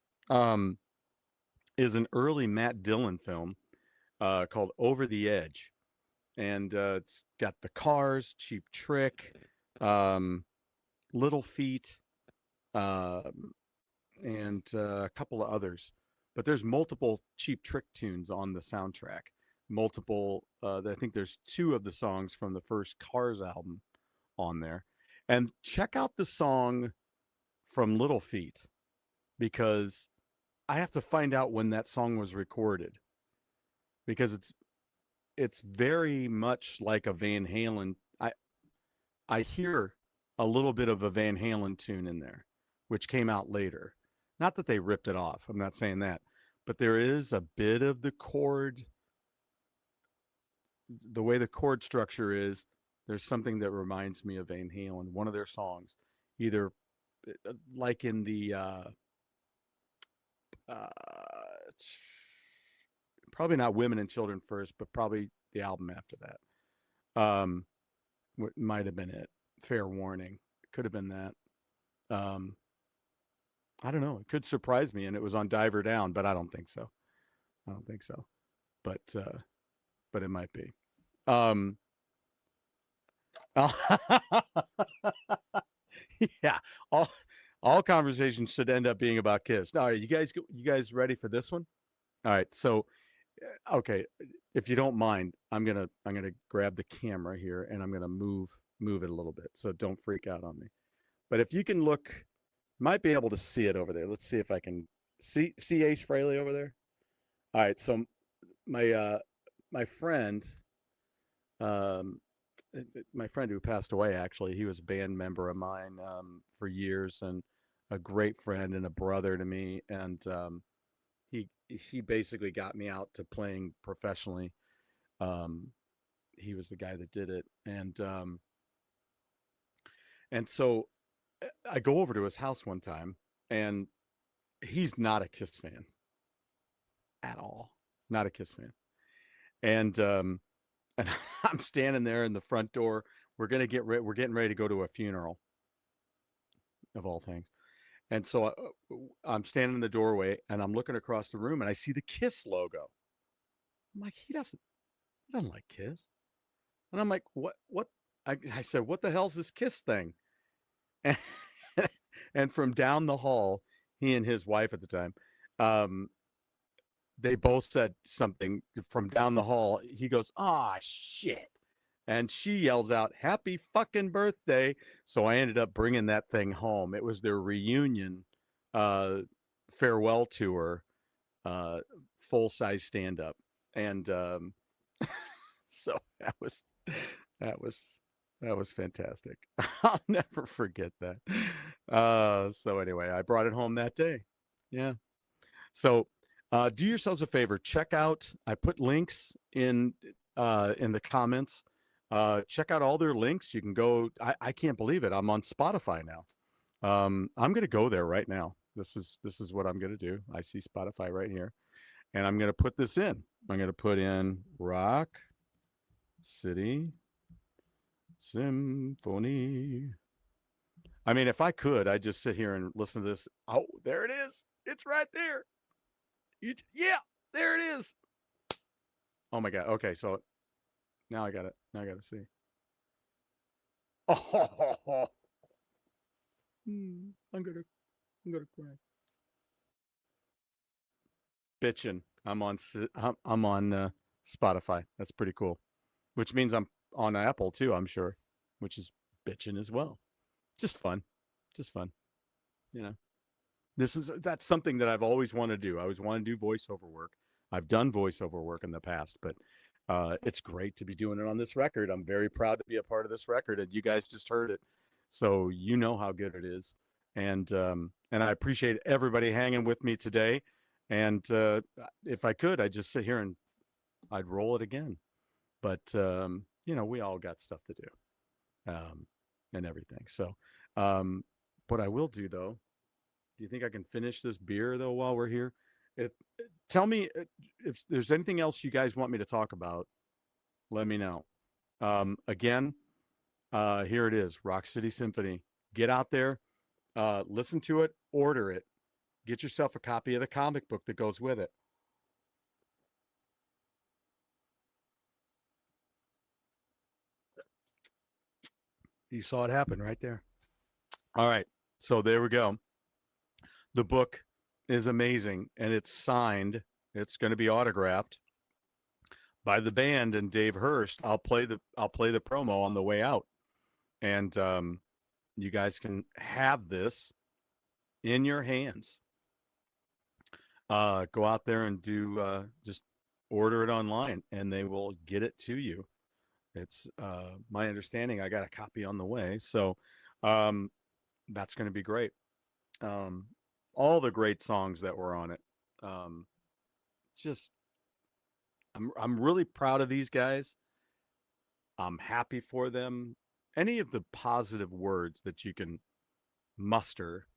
is an early Matt Dillon film called Over the Edge. And it's got The Cars, Cheap Trick, Little Feat, and a couple of others. But there's multiple Cheap Trick tunes on the soundtrack. I think there's 2 of the songs from the first Cars album on there. And check out the song from Little Feat, because I have to find out when that song was recorded, because it's very much like a Van Halen. I hear a little bit of a Van Halen tune in there, which came out later. Not that they ripped it off. I'm not saying that. But there is a bit of the chord, the way the chord structure is, there's something that reminds me of Van Halen, one of their songs, either like in the probably not Women and Children First, but probably the album after that. Might have been it. Fair Warning. Could have been that. I don't know. It could surprise me, and it was on Diver Down, but I don't think so. But it might be. Yeah. All conversations should end up being about Kiss. All right, you guys ready for this one? All right. So, okay, if you don't mind, I'm gonna grab the camera here and I'm gonna move it a little bit. So don't freak out on me. But if you can look, might be able to see it over there. Let's see if I can see Ace Frehley over there. All right. So my friend, my friend who passed away, actually, he was a band member of mine for years, and a great friend and a brother to me. And he basically got me out to playing professionally. He was the guy that did it. And so I go over to his house one time, and he's not a Kiss fan at all. Not a Kiss fan. And I'm standing there in the front door. We're getting ready to go to a funeral, of all things. And so I'm standing in the doorway, and I'm looking across the room, and I see the Kiss logo. I'm like, he doesn't like Kiss. And I'm like, what? I said, what the hell's this Kiss thing? And from down the hall, he and his wife at the time, they both said something from down the hall. He goes, "Ah, shit." And she yells out, "Happy fucking birthday." So I ended up bringing that thing home. It was their reunion farewell tour, full-size stand-up. And so that was fantastic. I'll never forget that. So anyway, I brought it home that day. Yeah. So do yourselves a favor. Check out, I put links in the comments. Check out all their links. You can go, I can't believe it. I'm on Spotify now. I'm going to go there right now. This is what I'm going to do. I see Spotify right here, and I'm going to put this in. I'm going to put in Rock City Symphony. I mean, if I could, I'd just sit here and listen to this. Oh, there it is. It's right there. Yeah, there it is. Oh my God. Okay, so now I got it. Now I got to see. Oh, I'm gonna cry. Bitchin'. I'm on Spotify. That's pretty cool. Which means I'm on Apple too, I'm sure, which is bitching as well. Just fun. Just fun. You know. That's something that I've always wanted to do. I always want to do voiceover work. I've done voiceover work in the past, but it's great to be doing it on this record. I'm very proud to be a part of this record, and you guys just heard it, so you know how good it is. And I appreciate everybody hanging with me today. And if I could, I'd just sit here and I'd roll it again. But you know, we all got stuff to do and everything. So, what I will do though. Do you think I can finish this beer though while we're here? Tell me if there's anything else you guys want me to talk about. Let me know. Again, here it is, Rock City Symphony. Get out there, listen to it, order it, get yourself a copy of the comic book that goes with it. You saw it happen right there. All right, so there we go. The book is amazing, and it's signed. It's going to be autographed by the band and Dave Hurst. I'll play the promo on the way out, and you guys can have this in your hands. Go out there and do just order it online, and they will get it to you. It's my understanding. I got a copy on the way, so that's going to be great. All the great songs that were on it. Just, I'm really proud of these guys. I'm happy for them. Any of the positive words that you can muster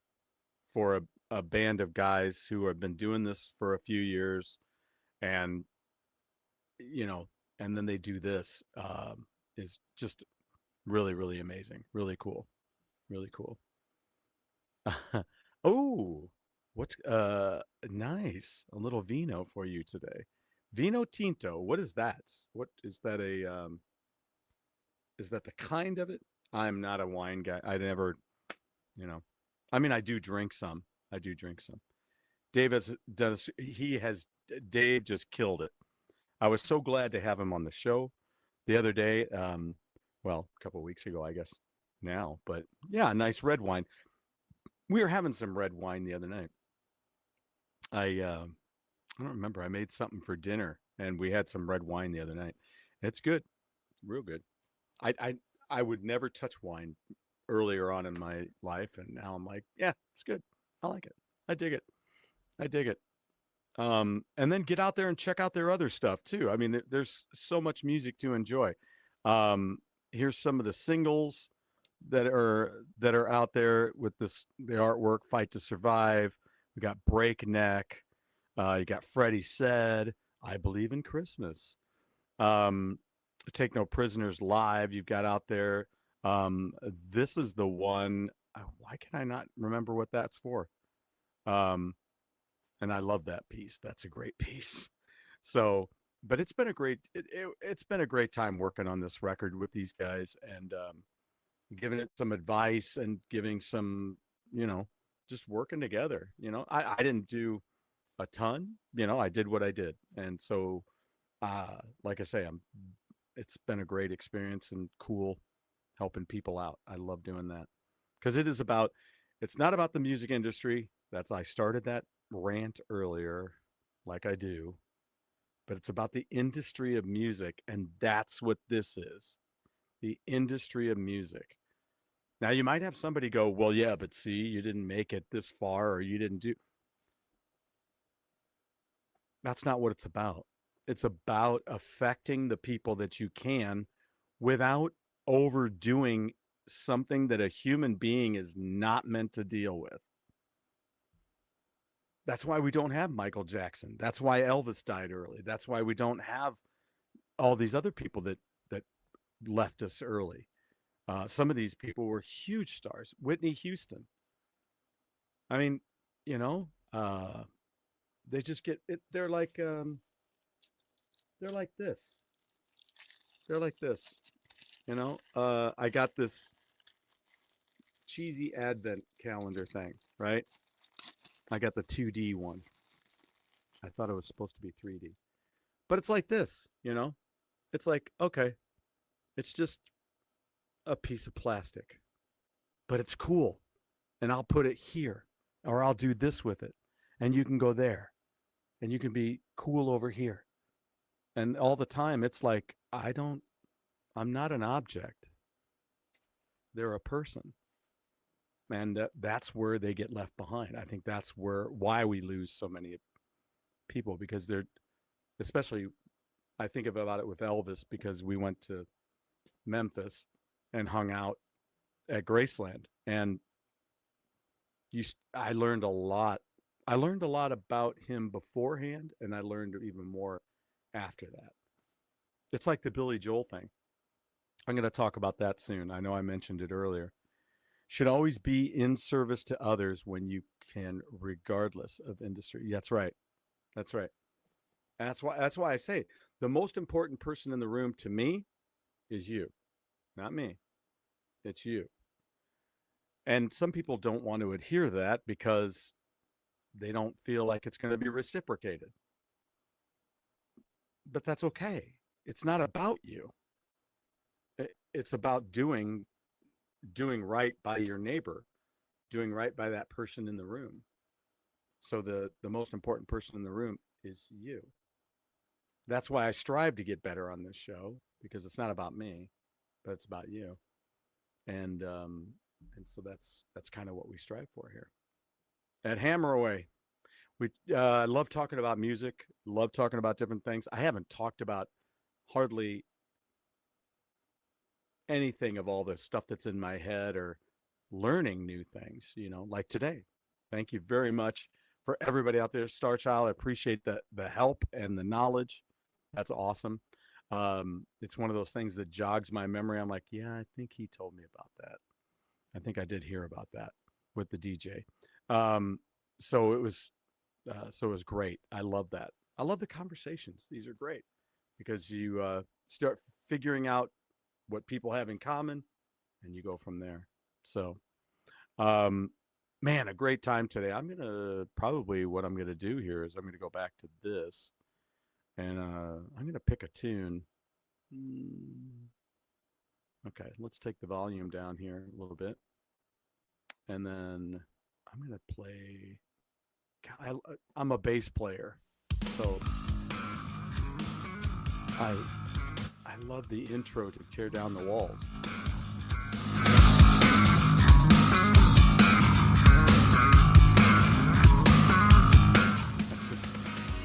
for a band of guys who have been doing this for a few years, and you know, and then they do this is just really, really amazing. Really cool. Really cool. Oh, what's nice. A little vino for you today. Vino Tinto. What is that? What is that is that the kind of it? I'm not a wine guy. I never, you know. I mean, I do drink some. Dave Dave just killed it. I was so glad to have him on the show the other day. Well, a couple of weeks ago, I guess now, but yeah, nice red wine. We were having some red wine the other night. I don't remember. I made something for dinner, and we had some red wine the other night. It's good, real good. I would never touch wine earlier on in my life, and now I'm like, yeah, it's good. I like it. I dig it. And then get out there and check out their other stuff too. I mean, there's so much music to enjoy. Here's some of the singles that are out there with the artwork. Fight to Survive. We got Breakneck. You got Freddie Said, I Believe in Christmas. Take No Prisoners Live. You've got out there. This is the one. Why can I not remember what that's for? And I love that piece. That's a great piece. So, but it's been a great time working on this record with these guys, and giving it some advice and giving some, you know, just working together. You know, I didn't do a ton, you know, I did what I did. And so, like I say, it's been a great experience and cool helping people out. I love doing that because it's not about the music industry. I started that rant earlier, like I do, but it's about the industry of music. And that's what this is. The industry of music. Now you might have somebody go, well, yeah, but see, you didn't make it this far, or you didn't do. That's not what it's about. It's about affecting the people that you can without overdoing something that a human being is not meant to deal with. That's why we don't have Michael Jackson. That's why Elvis died early. That's why we don't have all these other people that left us early. Some of these people were huge stars. Whitney Houston. I mean, you know, they just get it. They're like this. They're like this. You know, I got this cheesy advent calendar thing, right? I got the 2D one. I thought it was supposed to be 3D. But it's like this, you know? It's like, okay, it's just a piece of plastic. But it's cool. And I'll put it here. Or I'll do this with it. And you can go there. And you can be cool over here. And all the time, it's like, I'm not an object. They're a person. And that's where they get left behind. I think that's why we lose so many people, because they're, especially, I think about it with Elvis, because we went to Memphis and hung out at Graceland, and I learned a lot. I learned a lot about him beforehand, and I learned even more after that. It's like the Billy Joel thing. I'm going to talk about that soon. I know I mentioned it earlier. Should always be in service to others when you can, regardless of industry. That's right. That's right. That's why I say the most important person in the room to me is you, not me. It's you. And some people don't want to adhere to that because they don't feel like it's going to be reciprocated. But that's okay. It's not about you. It's about doing right by your neighbor, doing right by that person in the room. So the most important person in the room is you. That's why I strive to get better on this show, because it's not about me, but it's about you. And so that's kind of what we strive for here at Hammer Away. I love talking about music, love talking about different things. I haven't talked about hardly anything of all the stuff that's in my head or learning new things, like today. Thank you very much for everybody out there. Star Child, I appreciate the help and the knowledge. That's awesome. It's one of those things that jogs my memory. I'm like, yeah, I think he told me about that. I think I did hear about that with the DJ. So it was great. I love that. I love the conversations. These are great because you start figuring out what people have in common and you go from there. So, man, a great time today. What I'm going to do here is I'm going to go back to this and I'm going to pick a tune. Okay, let's take the volume down here a little bit. And then I'm going to play. I'm a bass player, so I love the intro to Tear Down the Walls. That's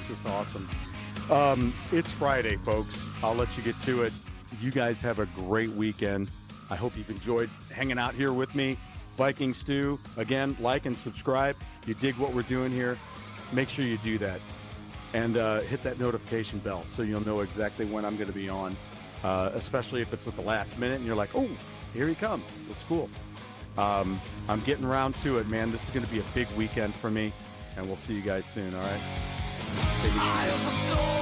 just awesome. It's Friday, folks. I'll let you get to it. You guys have a great weekend. I hope you've enjoyed hanging out here with me. Viking Stew, again, like and subscribe. You dig what we're doing here, make sure you do that. And hit that notification bell so you'll know exactly when I'm going to be on, especially if it's at the last minute and you're like, oh, here he comes. It's cool. I'm getting around to it, man. This is going to be a big weekend for me, and we'll see you guys soon, all right? Take it easy.